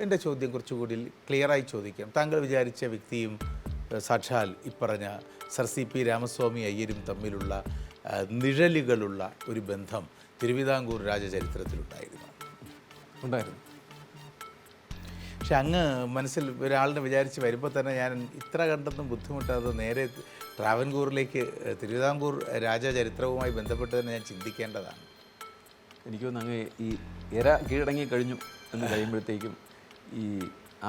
എൻ്റെ ചോദ്യം കുറച്ചുകൂടി ക്ലിയറായി ചോദിക്കാം. താങ്കൾ വിചാരിച്ച വ്യക്തിയും സാക്ഷാൽ ഇപ്പറഞ്ഞ സർ CP രാമസ്വാമി അയ്യരും തമ്മിലുള്ള നിഴലുകളുള്ള ഒരു ബന്ധം തിരുവിതാംകൂർ രാജചരിത്രത്തിലുണ്ടായിരുന്നു. ഉണ്ടായിരുന്നു. പക്ഷെ അങ്ങ് മനസ്സിൽ ഒരാളിനെ വിചാരിച്ച് വരുമ്പോൾ തന്നെ ഞാൻ ഇത്ര കണ്ടെന്നും ബുദ്ധിമുട്ടാതെ നേരെ ട്രാവൻകൂറിലേക്ക് തിരുവിതാംകൂർ രാജചരിത്രവുമായി ബന്ധപ്പെട്ട് തന്നെ ഞാൻ ചിന്തിക്കേണ്ടതാണ്. എനിക്ക് തോന്നുന്നു അങ്ങ് ഈ ഇര കീഴടങ്ങി കഴിഞ്ഞു എന്ന് കഴിയുമ്പോഴത്തേക്കും ഈ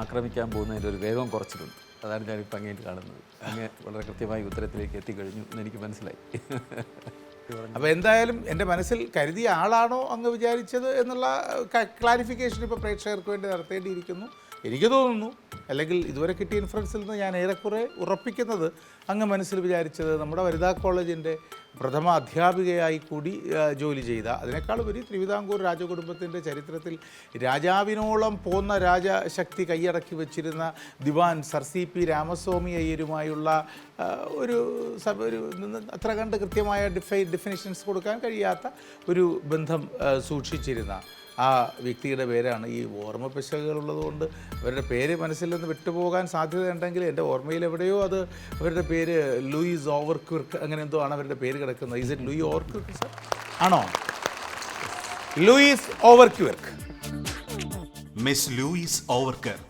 ആക്രമിക്കാൻ പോകുന്നതിൻ്റെ ഒരു വേഗം കുറച്ചിട്ടുണ്ട്. അതാണ് ഞാനിപ്പോൾ അങ്ങേറ്റ് കാണുന്നത്. അങ്ങ് വളരെ കൃത്യമായി ഉത്തരത്തിലേക്ക് എത്തിക്കഴിഞ്ഞു എന്ന് എനിക്ക് മനസ്സിലായി. അപ്പോൾ എന്തായാലും എൻ്റെ മനസ്സിൽ കരുതിയ ആളാണോ അങ്ങ് വിചാരിച്ചത് എന്നുള്ള ക്ലാരിഫിക്കേഷൻ ഇപ്പോൾ പ്രേക്ഷകർക്ക് വേണ്ടി നടത്തേണ്ടിയിരിക്കുന്നു. എനിക്ക് തോന്നുന്നു, അല്ലെങ്കിൽ ഇതുവരെ കിട്ടിയ ഇൻഫറൻസിൽ നിന്ന് ഞാൻ ഏറെക്കുറെ ഉറപ്പിക്കുന്നത് അങ്ങ് മനസ്സിൽ വിചാരിച്ചത് നമ്മുടെ വനിതാ കോളേജിൻ്റെ പ്രഥമ അധ്യാപികയായി കൂടി ജോലി ചെയ്ത, അതിനേക്കാളുപരി തിരുവിതാംകൂർ രാജകുടുംബത്തിൻ്റെ ചരിത്രത്തിൽ രാജാവിനോളം പോന്ന രാജശക്തി കൈയടക്കി വച്ചിരുന്ന ദിവാൻ സർ CP രാമസ്വാമി അയ്യരുമായുള്ള ഒരു അത്ര കണ്ട് കൃത്യമായ ഡെഫിനിഷൻസ് കൊടുക്കാൻ കഴിയാത്ത ഒരു ബന്ധം സൂക്ഷിച്ചിരുന്ന ആ വ്യക്തിയുടെ പേരാണ്. ഈ ഓർമ്മ പിശകുകളുള്ളതുകൊണ്ട് അവരുടെ പേര് മനസ്സിൽ നിന്ന് വിട്ടുപോകാൻ സാധ്യതയുണ്ടെങ്കിൽ എൻ്റെ ഓർമ്മയിൽ എവിടെയോ അത് അവരുടെ പേര് ലൂയിസ് ഓവർക്വിർക്ക് അങ്ങനെ എന്തോ ആണ് അവരുടെ പേര് കിടക്കുന്നത്. Is it Louis Overkirk sir? ആണോ? Louise Overkirk. Miss Louise Overkirk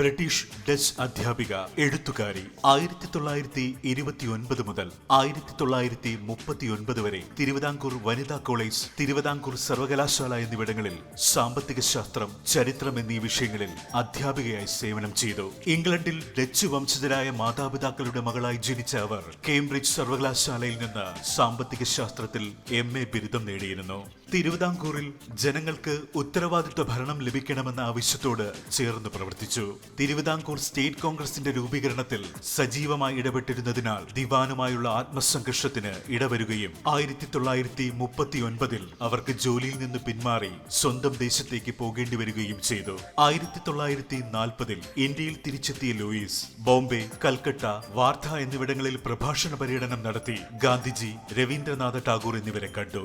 British Dutch അധ്യാപിക, എഴുത്തുകാരി. 1929 മുതൽ 1939 വരെ തിരുവിതാംകൂർ വനിതാ കോളേജ്, തിരുവിതാംകൂർ സർവകലാശാല എന്നിവിടങ്ങളിൽ സാമ്പത്തിക ശാസ്ത്രം, ചരിത്രം എന്നീ വിഷയങ്ങളിൽ അധ്യാപികയായി സേവനം ചെയ്തു. ഇംഗ്ലണ്ടിൽ ഡച്ച് വംശജരായ മാതാപിതാക്കളുടെ മകളായി ജനിച്ച അവർ കേംബ്രിഡ്ജ് സർവകലാശാലയിൽ നിന്ന് സാമ്പത്തിക ശാസ്ത്രത്തിൽ MA ബിരുദം നേടിയിരുന്നു. തിരുവിതാംകൂറിൽ ജനങ്ങൾക്ക് ഉത്തരവാദിത്വ ഭരണം ലഭിക്കണമെന്ന ആവശ്യത്തോട് ചേർന്ന് പ്രവർത്തിച്ചു. തിരുവിതാംകൂർ സ്റ്റേറ്റ് കോൺഗ്രസിന്റെ രൂപീകരണത്തിൽ സജീവമായി ഇടപെട്ടിരുന്നതിനാൽ ദിവാനുമായുള്ള ആത്മസംഘർഷത്തിന് ഇടവരുകയും 1939 അവർക്ക് ജോലിയിൽ നിന്ന് പിന്മാറി സ്വന്തം ദേശത്തേക്ക് പോകേണ്ടി വരികയും ചെയ്തു. 1940 ഇന്ത്യയിൽ തിരിച്ചെത്തിയ ലൂയിസ് ബോംബെ, കൽക്കട്ട, വാർധ എന്നിവിടങ്ങളിൽ പ്രഭാഷണ പര്യടനം നടത്തി ഗാന്ധിജി, രവീന്ദ്രനാഥ ടാഗോർ എന്നിവരെ കണ്ടു.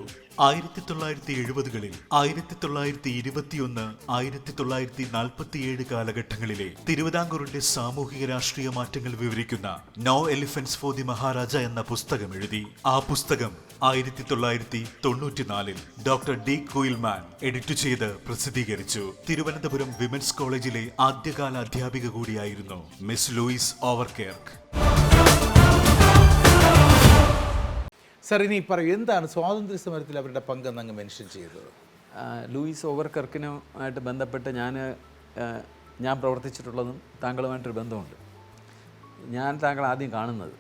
1970കളിൽ 1921, 1947 കാലഘട്ടങ്ങളിലെ തിരുവിതാംകൂറിന്റെ സാമൂഹിക രാഷ്ട്രീയ മാറ്റങ്ങൾ വിവരിക്കുന്ന no elephants for the Maharaja എന്ന പുസ്തകം എഴുതി. ആ പുസ്തകം 1994 ഡോക്ടർ D. കുയിൽമാൻ എഡിറ്റ് ചെയ്ത് പ്രസിദ്ധീകരിച്ചു. തിരുവനന്തപുരം വിമൻസ് കോളേജിലെ ആദ്യകാല അധ്യാപിക കൂടിയായിരുന്നു മിസ് ലൂയിസ് ഓവർകർക്ക്. സർ, ഇനി പറയൂ, എന്താണ് സ്വാതന്ത്ര്യ സമരത്തിൽ അവരുടെ പങ്കെന്ന് അങ്ങ് മെൻഷൻ ചെയ്തത്? ലൂയിസ് ഓവർകർക്കിനുമായിട്ട് ബന്ധപ്പെട്ട് ഞാൻ പ്രവർത്തിച്ചിട്ടുള്ളതും താങ്കളുമായിട്ടൊരു ബന്ധമുണ്ട്. ഞാൻ താങ്കൾ ആദ്യം കാണുന്നത്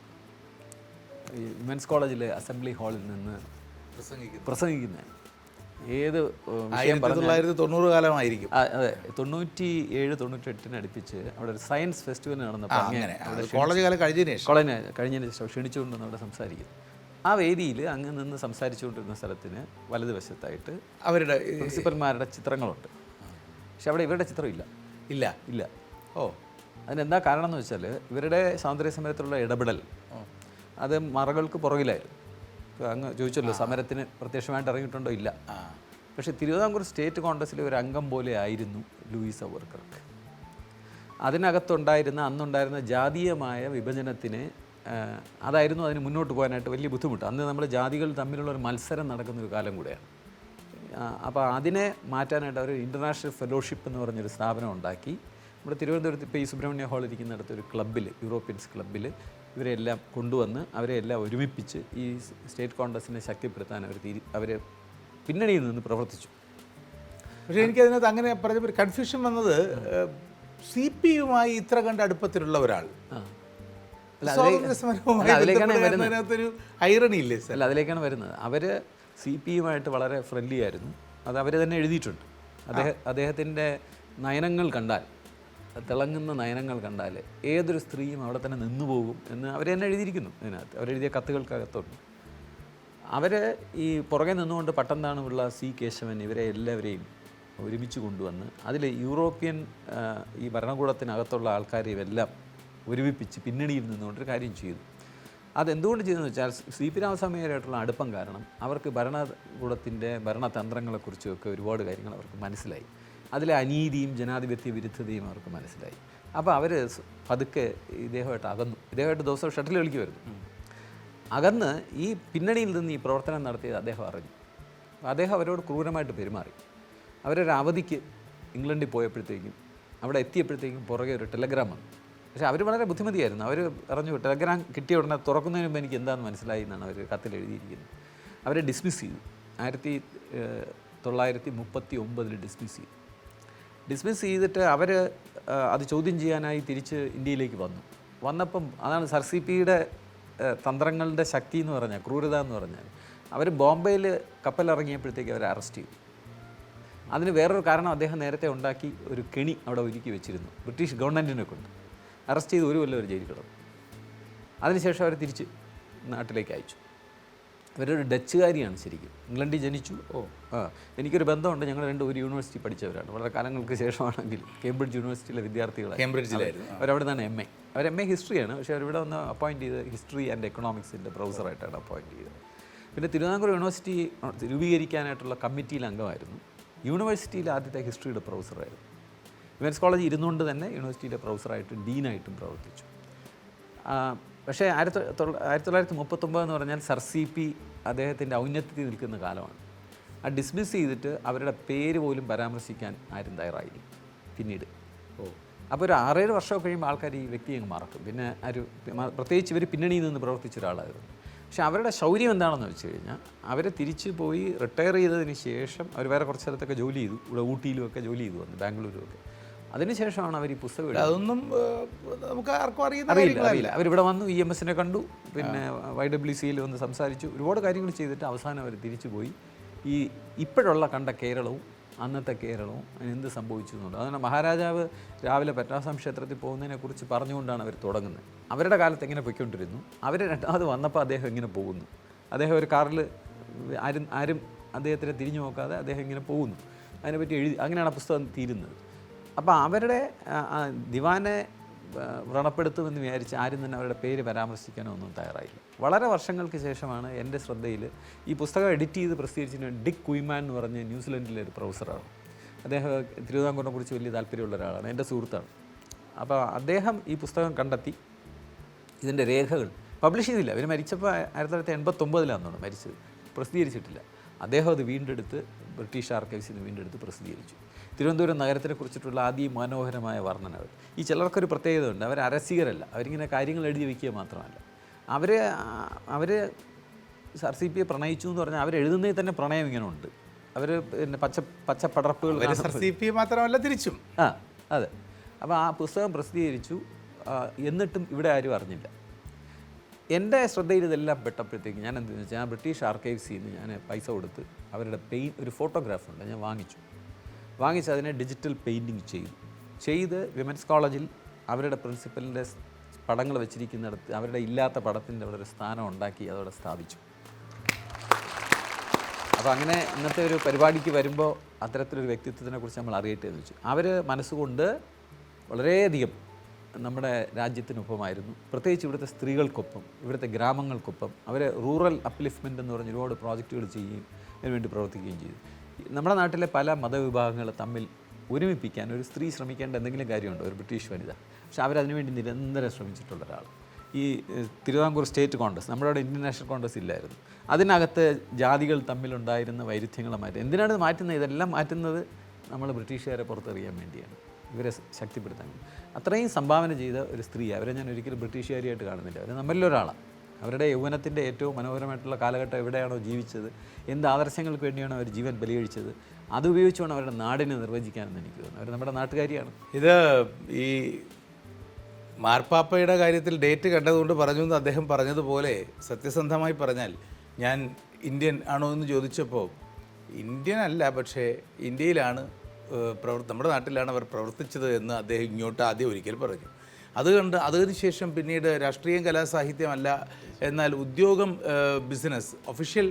ഈ വിമൻസ് കോളേജിലെ അസംബ്ലി ഹാളിൽ നിന്ന് പ്രസംഗിക്കുന്നത് ഏത് 1990 കാലമായിരിക്കും. അതെ, 97-98 അടുപ്പിച്ച് അവിടെ ഒരു സയൻസ് ഫെസ്റ്റിവൽ നടന്നപ്പോൾ കോളേജ് കാലം കഴിഞ്ഞതിന് ശേഷം ക്ഷണിച്ചുകൊണ്ടെന്ന് അവിടെ സംസാരിക്കുന്നു. ആ വേദിയിൽ അങ്ങ് നിന്ന് സംസാരിച്ചുകൊണ്ടിരുന്ന സ്ഥലത്തിന് വലതുവശത്തായിട്ട് അവരുടെ പ്രിൻസിപ്പൽമാരുടെ ചിത്രങ്ങളുണ്ട്. പക്ഷെ അവിടെ ഇവരുടെ ചിത്രം ഇല്ല. ഇല്ല ഇല്ല. ഓ, അതിനെന്താ കാരണം എന്ന് വെച്ചാൽ ഇവരുടെ സ്വാതന്ത്ര്യ സമരത്തിലുള്ള ഇടപെടൽ അത് മറകൾക്ക് പുറകിലായിരുന്നു. അങ്ങ് ചോദിച്ചല്ലോ സമരത്തിന് പ്രത്യക്ഷമായിട്ട് ഇറങ്ങിയിട്ടുണ്ടോ? ഇല്ല. പക്ഷേ തിരുവിതാംകൂർ സ്റ്റേറ്റ് കോൺഗ്രസ്സിലെ ഒരു അംഗം പോലെ ആയിരുന്നു ലൂയിസ് ഓവർകർക്ക്. അന്നുണ്ടായിരുന്ന ജാതീയമായ വിഭജനത്തിന് അതായിരുന്നു അതിന് മുന്നോട്ട് പോകാനായിട്ട് വലിയ ബുദ്ധിമുട്ട്. അന്ന് നമ്മൾ ജാതികൾ തമ്മിലുള്ള ഒരു മത്സരം നടക്കുന്നൊരു കാലം കൂടെയാണ്. അപ്പോൾ അതിനെ മാറ്റാനായിട്ട് അവർ ഇൻ്റർനാഷണൽ ഫെലോഷിപ്പ് എന്ന് പറഞ്ഞൊരു സ്ഥാപനം ഉണ്ടാക്കി. നമ്മുടെ തിരുവനന്തപുരത്ത് ഇപ്പോൾ ഈ സുബ്രഹ്മണ്യ ഹാൾ ഇരിക്കുന്നിടത്തൊരു ക്ലബ്ബിൽ, യൂറോപ്യൻസ് ക്ലബ്ബിൽ ഇവരെല്ലാം കൊണ്ടുവന്ന് അവരെ എല്ലാം ഒരുമിപ്പിച്ച് ഈ സ്റ്റേറ്റ് കോൺഗ്രസിനെ ശക്തിപ്പെടുത്താൻ അവർ പിന്നണിയിൽ നിന്ന് പ്രവർത്തിച്ചു. പക്ഷേ എനിക്കതിനകത്ത് അങ്ങനെ പറഞ്ഞപ്പോൾ കൺഫ്യൂഷൻ വന്നത്, CP-യുമായി ഇത്ര കണ്ട് അടുപ്പത്തിലുള്ള ഒരാൾ അതിലേക്കാണ് വരുന്നത്. അവർ CP-യുമായിട്ട് വളരെ ഫ്രണ്ട്ലി ആയിരുന്നു. അത് അവർ തന്നെ എഴുതിയിട്ടുണ്ട്. അദ്ദേഹത്തിൻ്റെ നയനങ്ങൾ കണ്ടാൽ, തിളങ്ങുന്ന നയനങ്ങൾ കണ്ടാൽ ഏതൊരു സ്ത്രീയും അവിടെ തന്നെ നിന്നു പോകും എന്ന് അവർ തന്നെ എഴുതിയിരിക്കുന്നു. ഇതിനകത്ത് അവരെഴുതിയ കത്തുകൾക്കകത്തുണ്ട്. അവർ ഈ പുറകെ നിന്നുകൊണ്ട് പട്ടംതാണുള്ള സി കേശവൻ ഇവരെ എല്ലാവരെയും ഒരുമിച്ച് കൊണ്ടുവന്ന് അതിൽ യൂറോപ്യൻ ഈ ഭരണകൂടത്തിനകത്തുള്ള ആൾക്കാരെയും എല്ലാം ഒരുമിപ്പിച്ച് പിന്നണിയിൽ നിന്നുകൊണ്ടൊരു കാര്യം ചെയ്തു. അതെന്തുകൊണ്ട് ചെയ്തെന്ന് വെച്ചാൽ സി പി രാമസ്വാമിയായിട്ടുള്ള അടുപ്പം കാരണം അവർക്ക് ഭരണകൂടത്തിൻ്റെ ഭരണതന്ത്രങ്ങളെക്കുറിച്ചൊക്കെ ഒരുപാട് കാര്യങ്ങൾ അവർക്ക് മനസ്സിലായി. അതിലെ അനീതിയും ജനാധിപത്യ വിരുദ്ധതയും അവർക്ക് മനസ്സിലായി. അപ്പോൾ അവർ പതുക്കെ ഇദ്ദേഹമായിട്ട് അകന്നു. ഇദ്ദേഹമായിട്ട് ദിവസവും ഷട്ടിൽ കളിക്കുമായിരുന്നു. അകന്ന് ഈ പിന്നണിയിൽ നിന്ന് ഈ പ്രവർത്തനം നടത്തിയത് അദ്ദേഹം അറിഞ്ഞു. അദ്ദേഹം അവരോട് ക്രൂരമായിട്ട് പെരുമാറി. അവരൊരു അവധിക്ക് ഇംഗ്ലണ്ടിൽ പോയപ്പോഴത്തേക്കും അവിടെ എത്തിയപ്പോഴത്തേക്കും പുറകെ ഒരു ടെലഗ്രാം വന്നു. പക്ഷേ അവർ വളരെ ബുദ്ധിമതിയായിരുന്നു. അവർ പറഞ്ഞു ടെലഗ്രാം കിട്ടിയ ഉടനെ തുറക്കുന്നതിന് മുമ്പ് എനിക്ക് എന്താണെന്ന് മനസ്സിലായി എന്നാണ് അവർ കത്തിൽ എഴുതിയിരിക്കുന്നത്. അവരെ ഡിസ്മിസ് ചെയ്തു. 1939 ഡിസ്മിസ് ചെയ്തു. ഡിസ്മിസ് ചെയ്തിട്ട് അവർ അത് ചോദ്യം ചെയ്യാനായി തിരിച്ച് ഇന്ത്യയിലേക്ക് വന്നപ്പം അതാണ് സർ സി പിയുടെ തന്ത്രങ്ങളുടെ ശക്തി എന്ന് പറഞ്ഞാൽ, ക്രൂരത എന്ന് പറഞ്ഞാൽ, അവർ ബോംബെയിൽ കപ്പലിറങ്ങിയപ്പോഴത്തേക്ക് അവരെ അറസ്റ്റ് ചെയ്തു. അതിന് വേറൊരു കാരണം അദ്ദേഹം നേരത്തെ ഉണ്ടാക്കി ഒരു കെണി അവിടെ ഒരുക്കി വെച്ചിരുന്നു. ബ്രിട്ടീഷ് ഗവൺമെൻറ്റിനെ കൊണ്ട് അറസ്റ്റ് ചെയ്ത് 1 കൊല്ലം ഒരു ജയിലിൽ കിടന്നു. അതിനുശേഷം അവർ തിരിച്ച് നാട്ടിലേക്ക് അയച്ചു. അവരൊരു ഡച്ചുകാരിയാണ് ശരിക്കും. ഇംഗ്ലണ്ടിൽ ജനിച്ചു. എനിക്കൊരു ബന്ധമുണ്ട്. ഞങ്ങൾ ഒരു യൂണിവേഴ്സിറ്റി പഠിച്ചവരാണ്. വളരെ കാലങ്ങൾക്ക് ശേഷമാണെങ്കിൽ കേംബ്രിഡ്ജ് യൂണിവേഴ്സിറ്റിയിലെ വിദ്യാർത്ഥികളാണ്. കേംബ്രിഡ്ജിലായിരുന്നു. അവരവിടെ നിന്നാണ് MA. അവർ MA ഹിസ്റ്ററിയാണ്. പക്ഷേ അവരിവിടെ വന്ന് അപ്പോയിൻറ്റ് ചെയ്ത് ഹിസ്റ്ററി ആൻഡ് എക്കണോമിക്സിൻ്റെ പ്രൊഫസറായിട്ടാണ് അപ്പോയിൻറ്റ് ചെയ്തത്. പിന്നെ തിരുവിതാംകൂർ യൂണിവേഴ്സിറ്റി രൂപീകരിക്കാനായിട്ടുള്ള കമ്മിറ്റിയിൽ അംഗമായിരുന്നു. യൂണിവേഴ്സിറ്റിയിൽ ആദ്യത്തെ ഹിസ്റ്ററിയുടെ പ്രൊഫസറായിരുന്നു. വിമൻസ് കോളേജ് ഇരുന്നുകൊണ്ട് തന്നെ യൂണിവേഴ്സിറ്റിയിലെ പ്രൊഫസറായിട്ടും ഡീനായിട്ടും പ്രവർത്തിച്ചു. പക്ഷേ 1939 എന്ന് പറഞ്ഞാൽ സർ സി പി അദ്ദേഹത്തിൻ്റെ ഔന്നത്യത്തിൽ നിൽക്കുന്ന കാലമാണ്. ആ ഡിസ്മിസ് ചെയ്തിട്ട് അവരുടെ പേര് പോലും പരാമർശിക്കാൻ ആരും തയ്യാറായില്ല പിന്നീട്. അപ്പോൾ ഒരു 6-7 വർഷമൊക്കെ കഴിയുമ്പോൾ ആൾക്കാർ ഈ വ്യക്തിയെ അങ്ങ് മറക്കും. പിന്നെ പ്രത്യേകിച്ച് ഇവർ പിന്നണിയിൽ നിന്ന് പ്രവർത്തിച്ച ഒരാളായിരുന്നു. പക്ഷേ അവരുടെ ശൗര്യം എന്താണെന്ന് വെച്ച് കഴിഞ്ഞാൽ അവർ തിരിച്ച് പോയി റിട്ടയർ ചെയ്തതിന് ശേഷം അവർ വേറെ കുറച്ച് സ്ഥലത്തൊക്കെ ജോലി ചെയ്തു. ഇവിടെ ഊട്ടിയിലുമൊക്കെ ജോലി ചെയ്തു വന്നു, ബാംഗ്ലൂരുമൊക്കെ. അതിനുശേഷമാണ് അവർ ഈ പുസ്തകം എഴുതുന്നത്. അതൊന്നും നമുക്ക് ആർക്കും അറിയില്ല. അവരിവിടെ വന്നു, EMSനെ കണ്ടു, പിന്നെ YWCയിൽ വന്ന് സംസാരിച്ചു, ഒരുപാട് കാര്യങ്ങൾ ചെയ്തിട്ട് അവസാനം അവർ തിരിച്ചു പോയി ഈ ഇപ്പോഴുള്ള കണ്ട കേരളവും അന്നത്തെ കേരളവും എന്ത് സംഭവിച്ചു എന്നുള്ളത്. അതുകൊണ്ട് മഹാരാജാവ് രാവിലെ പത്മനാഭസ്വാമി ക്ഷേത്രത്തിൽ പോകുന്നതിനെക്കുറിച്ച് പറഞ്ഞുകൊണ്ടാണ് അവർ തുടങ്ങുന്നത്. അവരുടെ കാലത്ത് എങ്ങനെ പൊയ്ക്കൊണ്ടിരുന്നു, അവർ രണ്ടാമത് വന്നപ്പോൾ അദ്ദേഹം എങ്ങനെ പോകുന്നു, അദ്ദേഹം ഒരു കാറിൽ ആരും അദ്ദേഹത്തിനെ തിരിഞ്ഞു നോക്കാതെ അദ്ദേഹം ഇങ്ങനെ പോകുന്നു, അതിനെപ്പറ്റി എഴുതി. അങ്ങനെയാണ് ആ പുസ്തകം തീരുന്നത്. അപ്പോൾ അവരുടെ ദിവാനെ വ്രണപ്പെടുത്തുമെന്ന് വിചാരിച്ച് ആരും തന്നെ അവരുടെ പേര് പരാമർശിക്കാനോ ഒന്നും തയ്യാറായില്ല. വളരെ വർഷങ്ങൾക്ക് ശേഷമാണ് എൻ്റെ ശ്രദ്ധയിൽ ഈ പുസ്തകം എഡിറ്റ് ചെയ്ത് പ്രസിദ്ധീകരിച്ചിട്ട് ഡിക്ക് കുയ്മാൻ എന്ന് പറഞ്ഞ ന്യൂസിലൻഡിലെ ഒരു പ്രൊഫസറാണ്. അദ്ദേഹം തിരുവിതാംകൂറിനെ കുറിച്ച് വലിയ താല്പര്യമുള്ള ഒരാളാണ്, എൻ്റെ സുഹൃത്താണ്. അപ്പോൾ അദ്ദേഹം ഈ പുസ്തകം കണ്ടെത്തി ഇതിൻ്റെ രേഖകൾ പബ്ലിഷ് ചെയ്തില്ല. അവർ മരിച്ചപ്പോൾ 1989 മരിച്ചത്, പ്രസിദ്ധീകരിച്ചിട്ടില്ല. അദ്ദേഹം അത് വീണ്ടെടുത്ത് ബ്രിട്ടീഷ് ആർക്കൈവ്സിൽ നിന്ന് വീണ്ടെടുത്ത് പ്രസിദ്ധീകരിച്ചു. തിരുവനന്തപുരം നഗരത്തിനെ കുറിച്ചിട്ടുള്ള അതിമനോഹരമായ വർണ്ണനകൾ. ഈ ചിലർക്കൊരു പ്രത്യേകത ഉണ്ട്, അവർ അരസികരല്ല, അവരിങ്ങനെ കാര്യങ്ങൾ എഴുതി വയ്ക്കുക മാത്രമല്ല, അവർ സർ സി പിയെ പ്രണയിച്ചു എന്ന് പറഞ്ഞാൽ അവരെഴുതുന്നതിൽ തന്നെ പ്രണയം ഇങ്ങനെ ഉണ്ട്. അവർ പിന്നെ പച്ചപ്പടർപ്പുകൾ സർ സി പി മാത്രമല്ല തിരിച്ചും. അതെ. അപ്പോൾ ആ പുസ്തകം പ്രസിദ്ധീകരിച്ചു. എന്നിട്ടും ഇവിടെ ആരും അറിഞ്ഞില്ല. എൻ്റെ ശ്രദ്ധയിൽ ഇതെല്ലാം പെട്ടപ്പോഴത്തേക്ക് ഞാൻ എന്തെന്ന് വെച്ചാൽ ബ്രിട്ടീഷ് ആർക്കൈവ്സിൽ നിന്ന് ഞാൻ പൈസ കൊടുത്ത് അവരുടെ ഒരു ഫോട്ടോഗ്രാഫ് ഉണ്ട്, ഞാൻ വാങ്ങിച്ച് അതിനെ ഡിജിറ്റൽ പെയിൻറ്റിങ് ചെയ്ത് വിമൻസ് കോളേജിൽ അവരുടെ പ്രിൻസിപ്പലിൻ്റെ പടങ്ങൾ വെച്ചിരിക്കുന്നിടത്ത് അവരുടെ ഇല്ലാത്ത പടത്തിൻ്റെ അവിടെ ഒരു സ്ഥാനം ഉണ്ടാക്കി അതവിടെ സ്ഥാപിച്ചു. അപ്പോൾ അങ്ങനെ ഇന്നത്തെ ഒരു പരിപാടിക്ക് വരുമ്പോൾ അത്തരത്തിലൊരു വ്യക്തിത്വത്തിനെ കുറിച്ച് നമ്മൾ അറിയട്ടെ എന്ന് വെച്ചു. അവർ മനസ്സുകൊണ്ട് വളരെയധികം നമ്മുടെ രാജ്യത്തിനൊപ്പമായിരുന്നു. പ്രത്യേകിച്ച് ഇവിടുത്തെ സ്ത്രീകൾക്കൊപ്പം, ഇവിടുത്തെ ഗ്രാമങ്ങൾക്കൊപ്പം. അവർ റൂറൽ അപ്ലിഫ്റ്റ്മെൻ്റ് എന്ന് പറഞ്ഞ് ഒരുപാട് പ്രോജക്റ്റുകൾ ചെയ്യുകയും അതിനുവേണ്ടി പ്രവർത്തിക്കുകയും ചെയ്തു. നമ്മുടെ നാട്ടിലെ പല മതവിഭാഗങ്ങൾ തമ്മിൽ ഒരുമിപ്പിക്കാൻ ഒരു സ്ത്രീ ശ്രമിക്കേണ്ട എന്തെങ്കിലും കാര്യമുണ്ടോ, ഒരു ബ്രിട്ടീഷ് വനിത? പക്ഷെ അവരതിനുവേണ്ടി നിരന്തരം ശ്രമിച്ചിട്ടുള്ള ഒരാൾ. ഈ തിരുവിതാംകൂർ സ്റ്റേറ്റ് കോൺഗ്രസ്, നമ്മുടെ അവിടെ ഇന്ത്യൻ നാഷണൽ കോൺഗ്രസ് ഇല്ലായിരുന്നു. അതിനകത്ത് ജാതികൾ തമ്മിലുണ്ടായിരുന്ന വൈരുദ്ധ്യങ്ങളെ മാറ്റുക. എന്തിനാണ് ഇത് മാറ്റുന്നത്? ഇതെല്ലാം മാറ്റുന്നത് നമ്മൾ ബ്രിട്ടീഷുകാരെ പുറത്തെറിയാൻ വേണ്ടിയാണ്, ഇവരെ ശക്തിപ്പെടുത്താൻ. അത്രയും സംഭാവന ചെയ്ത ഒരു സ്ത്രീ. അവരെ ഞാൻ ഒരിക്കലും ബ്രിട്ടീഷുകാരിയായിട്ട് കാണുന്നില്ല. അവർ നമ്മളിലൊരാളാണ്. അവരുടെ യൗവനത്തിൻ്റെ ഏറ്റവും മനോഹരമായിട്ടുള്ള കാലഘട്ടം എവിടെയാണോ ജീവിച്ചത്, എന്ത് ആദർശങ്ങൾക്ക് വേണ്ടിയാണോ അവർ ജീവൻ ബലികഴിച്ചത്, അതുപയോഗിച്ചുകൊണ്ട് അവരുടെ നാടിനെ നിർവചിക്കാനെന്ന് എനിക്ക് തോന്നുന്നു. അവർ നമ്മുടെ നാട്ടുകാരിയാണ്. ഇത് ഈ മാർപ്പാപ്പയുടെ കാര്യത്തിൽ ഡേറ്റ് കണ്ടതുകൊണ്ട് പറഞ്ഞു എന്ന് അദ്ദേഹം പറഞ്ഞതുപോലെ, സത്യസന്ധമായി പറഞ്ഞാൽ ഞാൻ ഇന്ത്യൻ ആണോ എന്ന് ചോദിച്ചപ്പോൾ ഇന്ത്യൻ അല്ല, പക്ഷേ ഇന്ത്യയിലാണ് നമ്മുടെ നാട്ടിലാണ് അവർ പ്രവർത്തിച്ചത് എന്ന് അദ്ദേഹം ഇങ്ങോട്ട് ആദ്യം ഒരിക്കൽ പറഞ്ഞു. അതിനുശേഷം പിന്നീട് രാഷ്ട്രീയം കലാസാഹിത്യമല്ല, എന്നാൽ ഉദ്യോഗം, ബിസിനസ്, ഒഫീഷ്യൽ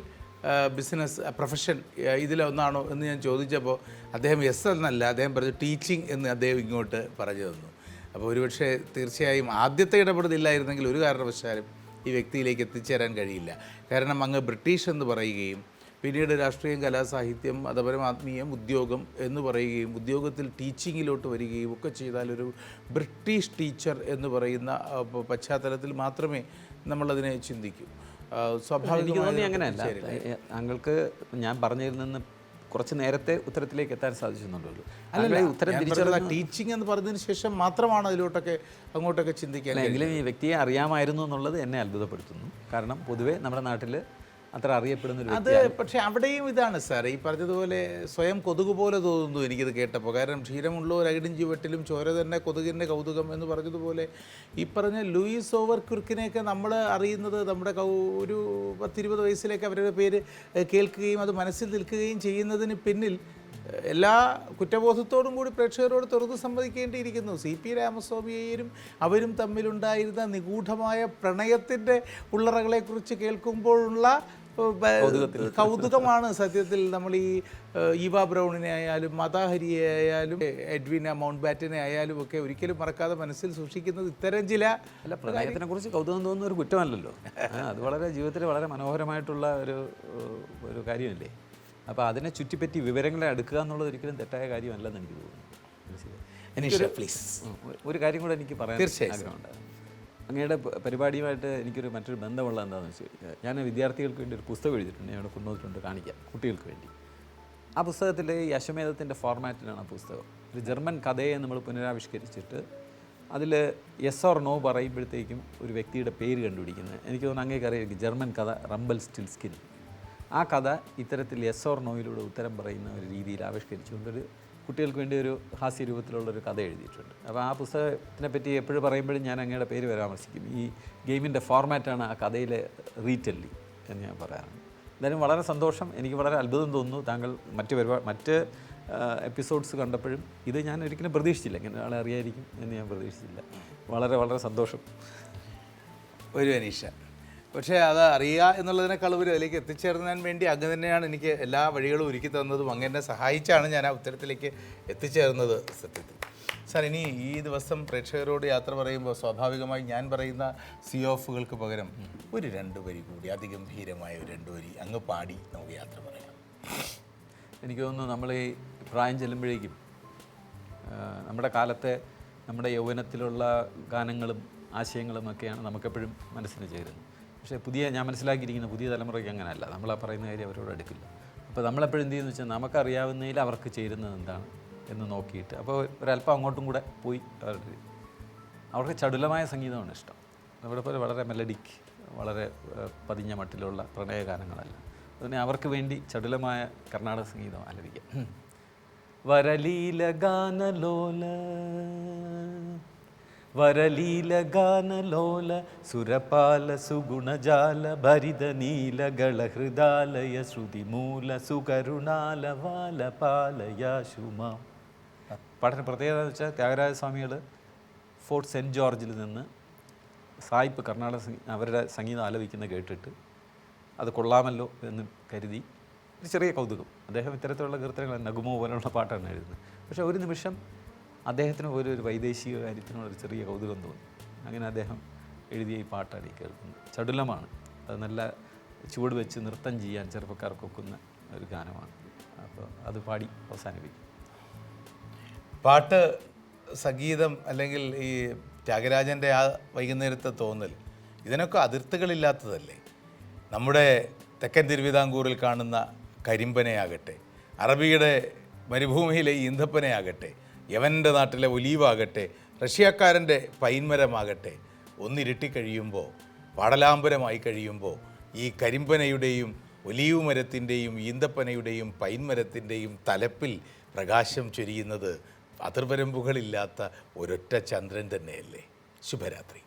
ബിസിനസ്, പ്രൊഫഷൻ ഇതിലൊന്നാണോ എന്ന് ഞാൻ ചോദിച്ചപ്പോൾ അദ്ദേഹം യെസ് എന്നല്ല, അദ്ദേഹം പറഞ്ഞു ടീച്ചിങ് എന്ന് അദ്ദേഹം ഇങ്ങോട്ട് പറഞ്ഞു തന്നു. അപ്പോൾ ഒരുപക്ഷെ തീർച്ചയായും ആദ്യത്തെ ഇടപെടലില്ലായിരുന്നെങ്കിൽ ഒരു കാരണവശാലും ഈ വ്യക്തിയിലേക്ക് എത്തിച്ചേരാൻ കഴിയില്ല. കാരണം അങ്ങ് ബ്രിട്ടീഷ് എന്ന് പറയുകയും പിന്നീട് രാഷ്ട്രീയം കലാസാഹിത്യം മതപരം ആത്മീയം ഉദ്യോഗം എന്ന് പറയുകയും ഉദ്യോഗത്തിൽ ടീച്ചിങ്ങിലോട്ട് വരികയും ഒക്കെ ചെയ്താൽ ഒരു ബ്രിട്ടീഷ് ടീച്ചർ എന്ന് പറയുന്ന പശ്ചാത്തലത്തിൽ മാത്രമേ നമ്മളതിനെ ചിന്തിക്കൂ. എനിക്ക് തോന്നി അങ്ങനെയല്ല. താങ്കൾക്ക് ഞാൻ പറഞ്ഞതിൽ കുറച്ച് നേരത്തെ ഉത്തരത്തിലേക്ക് എത്താൻ സാധിച്ചെന്നുള്ളൂ. ഉത്തരം ടീച്ചിങ് എന്ന് പറഞ്ഞതിന് ശേഷം മാത്രമാണ് അതിലോട്ടൊക്കെ അങ്ങോട്ടൊക്കെ ചിന്തിക്കാൻ. എങ്കിലും ഈ വ്യക്തിയെ അറിയാമായിരുന്നു എന്നുള്ളത് എന്നെ അത്ഭുതപ്പെടുത്തുന്നു. കാരണം പൊതുവേ നമ്മുടെ നാട്ടിൽ അത്ര അറിയപ്പെടുന്ന അത് പക്ഷേ അവിടെയും ഇതാണ് സാർ, ഈ പറഞ്ഞതുപോലെ സ്വയം കൊതുക് പോലെ തോന്നുന്നു എനിക്കിത് കേട്ടപ്പോൾ. കാരണം ക്ഷീരമുള്ളവർ അകിടും ചുവട്ടിലും ചോര തന്നെ കൊതുകിൻ്റെ കൗതുകം എന്ന് പറഞ്ഞതുപോലെ ഈ പറഞ്ഞ ലൂയിസ് ഓവർക്വിർക്കിനെയൊക്കെ നമ്മൾ അറിയുന്നത് നമ്മുടെ ഒരു 10-20 വയസ്സിലേക്ക് അവരുടെ പേര് കേൾക്കുകയും അത് മനസ്സിൽ നിൽക്കുകയും ചെയ്യുന്നതിന് പിന്നിൽ എല്ലാ കുറ്റബോധത്തോടും കൂടി പ്രേക്ഷകരോട് തുറന്നു സമ്മതിക്കേണ്ടിയിരിക്കുന്നു. CP രാമസ്വാമിയെയും അവരും തമ്മിലുണ്ടായിരുന്ന നിഗൂഢമായ പ്രണയത്തിൻ്റെ ഉള്ളറകളെക്കുറിച്ച് കേൾക്കുമ്പോഴുള്ള കൗതുകമാണ് സത്യത്തിൽ. നമ്മൾ ഈ ഈവ ബ്രൗണിനെ ആയാലും മതാഹരിയെ ആയാലും എഡ്വിന മൗണ്ട് ബാറ്റനെ ആയാലും ഒക്കെ ഒരിക്കലും മറക്കാതെ മനസ്സിൽ സൂക്ഷിക്കുന്നത് ഇത്തരം ചില പ്രണയത്തിനെ കുറിച്ച് കൗതുകം തോന്നുന്ന ഒരു കുറ്റമല്ലല്ലോ. അത് വളരെ ജീവിതത്തിൽ വളരെ മനോഹരമായിട്ടുള്ള ഒരു കാര്യമല്ലേ. അപ്പോൾ അതിനെ ചുറ്റിപ്പറ്റി വിവരങ്ങളെ അടുക്കുക എന്നുള്ളത് ഒരിക്കലും തെറ്റായ കാര്യമല്ലെന്ന് എനിക്ക് തോന്നുന്നു. പ്ലീസ് ഒരു കാര്യം കൂടെ എനിക്ക് പറയാൻ ആഗ്രഹമുണ്ട്. അങ്ങയുടെ പരിപാടിയുമായിട്ട് എനിക്കൊരു മറ്റൊരു ബന്ധമുള്ള എന്താണെന്ന് വെച്ച് കഴിഞ്ഞാൽ, ഞാൻ വിദ്യാർത്ഥികൾക്ക് വേണ്ടി ഒരു പുസ്തകം എഴുതിയിട്ടുണ്ട്, ഞാൻ ഇവിടെ കൊണ്ടുവന്നിട്ടുണ്ട് കാണിക്കാം കുട്ടികൾക്ക് വേണ്ടി. ആ പുസ്തകത്തിൽ ഈ അശ്വമേധത്തിൻ്റെ ഫോർമാറ്റിലാണ് ആ പുസ്തകം. ഒരു ജർമ്മൻ കഥയെ നമ്മൾ പുനരാവിഷ്കരിച്ചിട്ട് അതിൽ യെസ് ഓർ നോ പറയുമ്പോഴത്തേക്കും ഒരു വ്യക്തിയുടെ പേര് കണ്ടുപിടിക്കുന്നത്. എനിക്ക് തോന്നുന്നു അങ്ങേക്കറിയാം ജർമ്മൻ കഥ റംബൽ സ്റ്റിൽസ്കിൻ. ആ കഥ ഇത്തരത്തിൽ യെസ് ഓർ നോയിലൂടെ ഉത്തരം പറയുന്ന ഒരു രീതിയിൽ ആവിഷ്കരിച്ചുകൊണ്ടൊരു കുട്ടികൾക്ക് വേണ്ടി ഒരു ഹാസ്യരൂപത്തിലുള്ളൊരു കഥ എഴുതിയിട്ടുണ്ട്. അപ്പോൾ ആ പുസ്തകത്തിനെ പറ്റി എപ്പോഴും പറയുമ്പോഴും ഞാൻ അങ്ങയുടെ പേര് പരാമർശിക്കും. ഈ ഗെയിമിൻ്റെ ഫോർമാറ്റാണ് ആ കഥയിലെ റീറ്റെല്ലിംഗ് എന്ന് ഞാൻ പറയാറുണ്ട്. എന്തായാലും വളരെ സന്തോഷം. എനിക്ക് വളരെ അത്ഭുതം തോന്നുന്നു താങ്കൾ മറ്റ് എപ്പിസോഡ്സ് കണ്ടപ്പോഴും ഇത് ഞാൻ ഒരിക്കലും പ്രതീക്ഷിച്ചില്ല, ഇങ്ങനെ ആളെ അറിയായിരിക്കും എന്ന് ഞാൻ പ്രതീക്ഷിച്ചില്ല. വളരെ വളരെ സന്തോഷം. ഒരു അനീഷ, പക്ഷേ അത് അറിയുക എന്നുള്ളതിനേക്കാൾ ഉപരി അതിലേക്ക് എത്തിച്ചേർന്നതിന് വേണ്ടി അങ്ങ് തന്നെയാണ് എനിക്ക് എല്ലാ വഴികളും ഒരുക്കി തന്നതും അങ്ങ് എന്നെ സഹായിച്ചാണ് ഞാൻ ആ ഉത്തരത്തിലേക്ക് എത്തിച്ചേർന്നത് സത്യത്തിൽ. സാർ, ഇനി ഈ ദിവസം പ്രേക്ഷകരോട് യാത്ര പറയുമ്പോൾ സ്വാഭാവികമായി ഞാൻ പറയുന്ന ഓഫുകൾക്ക് പകരം ഒരു 2 വരി കൂടി അതിഗംഭീരമായ ഒരു 2 വരി അങ്ങ് പാടി നമുക്ക് യാത്ര പറയാം. എനിക്ക് തോന്നുന്നു നമ്മൾ ഈ പ്രായം ചെല്ലുമ്പോഴേക്കും നമ്മുടെ കാലത്തെ നമ്മുടെ യൗവനത്തിലുള്ള ഗാനങ്ങളും ആശയങ്ങളും ഒക്കെയാണ് നമുക്കെപ്പോഴും മനസ്സിന് ചേരുന്നത്. പക്ഷേ ഞാൻ മനസ്സിലാക്കിയിരിക്കുന്ന പുതിയ തലമുറയ്ക്ക് അങ്ങനെയല്ല. നമ്മളാ പറയുന്ന കാര്യം അവരോട് എടുക്കില്ല. അപ്പോൾ നമ്മളെപ്പോഴും എന്ത് ചെയ്യുന്നു വെച്ചാൽ നമുക്കറിയാവുന്നതിൽ അവർക്ക് ചേരുന്നത് എന്താണ് എന്ന് നോക്കിയിട്ട്, അപ്പോൾ ഒരല്പം അങ്ങോട്ടും കൂടെ പോയി അവർക്ക് ചടുലമായ സംഗീതമാണ് ഇഷ്ടം. നമ്മുടെ പോലെ വളരെ മെലഡിക്, വളരെ പതിഞ്ഞ മട്ടിലുള്ള പ്രണയഗാനങ്ങളല്ല. അതിനെ അവർക്ക് വേണ്ടി ചടുലമായ കർണാടക സംഗീതം ആലപിക്കാം. വരലീല ഗാനലോല വരലീല ഗാനലോല സുരപാല സുഗുണജാല ഭരിത നീലകള ഹൃദാലയ ശ്രുതിമൂല സുകരുണാല വാലപാലയാശുമാ. പാട്ടിന് പ്രത്യേകത എന്ന് വെച്ചാൽ ത്യാഗരാജസ്വാമികൾ ഫോർട്ട് സെൻറ്റ് ജോർജിൽ നിന്ന് സായിപ്പ് കർണാടക അവരുടെ സംഗീതം ആലപിക്കുന്ന കേട്ടിട്ട് അത് കൊള്ളാമല്ലോ എന്ന് കരുതി ഒരു ചെറിയ കൗതുകം. അദ്ദേഹം ഇത്തരത്തിലുള്ള കീർത്തനങ്ങൾ നഗുമോ പോലുള്ള പാട്ടാണ് എഴുതുന്നത്. പക്ഷേ ഒരു നിമിഷം അദ്ദേഹത്തിന് പോലും ഒരു വൈദേശിക കാര്യത്തിനോടൊരു ചെറിയ കൗതുകം തോന്നി. അങ്ങനെ അദ്ദേഹം എഴുതിയ ഈ പാട്ടാണ് ഈ കേൾക്കുന്നത്. ചടുലമാണ്, അത് നല്ല ചുവട് വെച്ച് നൃത്തം ചെയ്യാൻ ചെറുപ്പക്കാർക്കൊക്കുന്ന ഒരു ഗാനമാണ്. അപ്പോൾ അത് പാടി അവസാനിപ്പിക്കും. പാട്ട്, സംഗീതം, അല്ലെങ്കിൽ ഈ ത്യാഗരാജൻ്റെ ആ വൈകുന്നേരത്തെ തോന്നൽ, ഇതിനൊക്കെ അതിർത്തികളില്ലാത്തതല്ലേ. നമ്മുടെ തെക്കൻ തിരുവിതാംകൂറിൽ കാണുന്ന കരിമ്പനയാകട്ടെ, അറബിയുടെ മരുഭൂമിയിലെ ഈന്തപ്പനയാകട്ടെ, യവൻ്റെ നാട്ടിലെ ഒലീവാകട്ടെ, റഷ്യക്കാരൻ്റെ പൈൻമരമാകട്ടെ, ഒന്നിരുട്ടിക്കഴിയുമ്പോൾ, പാടലാമ്പരമായി കഴിയുമ്പോൾ ഈ കരിമ്പനയുടെയും ഒലീവ് മരത്തിൻ്റെയും ഈന്തപ്പനയുടെയും പൈൻമരത്തിൻ്റെയും തലപ്പിൽ പ്രകാശം ചൊരിയുന്നത് അതിർവരമ്പുകളില്ലാത്ത ഒരൊറ്റ ചന്ദ്രൻ തന്നെയല്ലേ. ശുഭരാത്രി.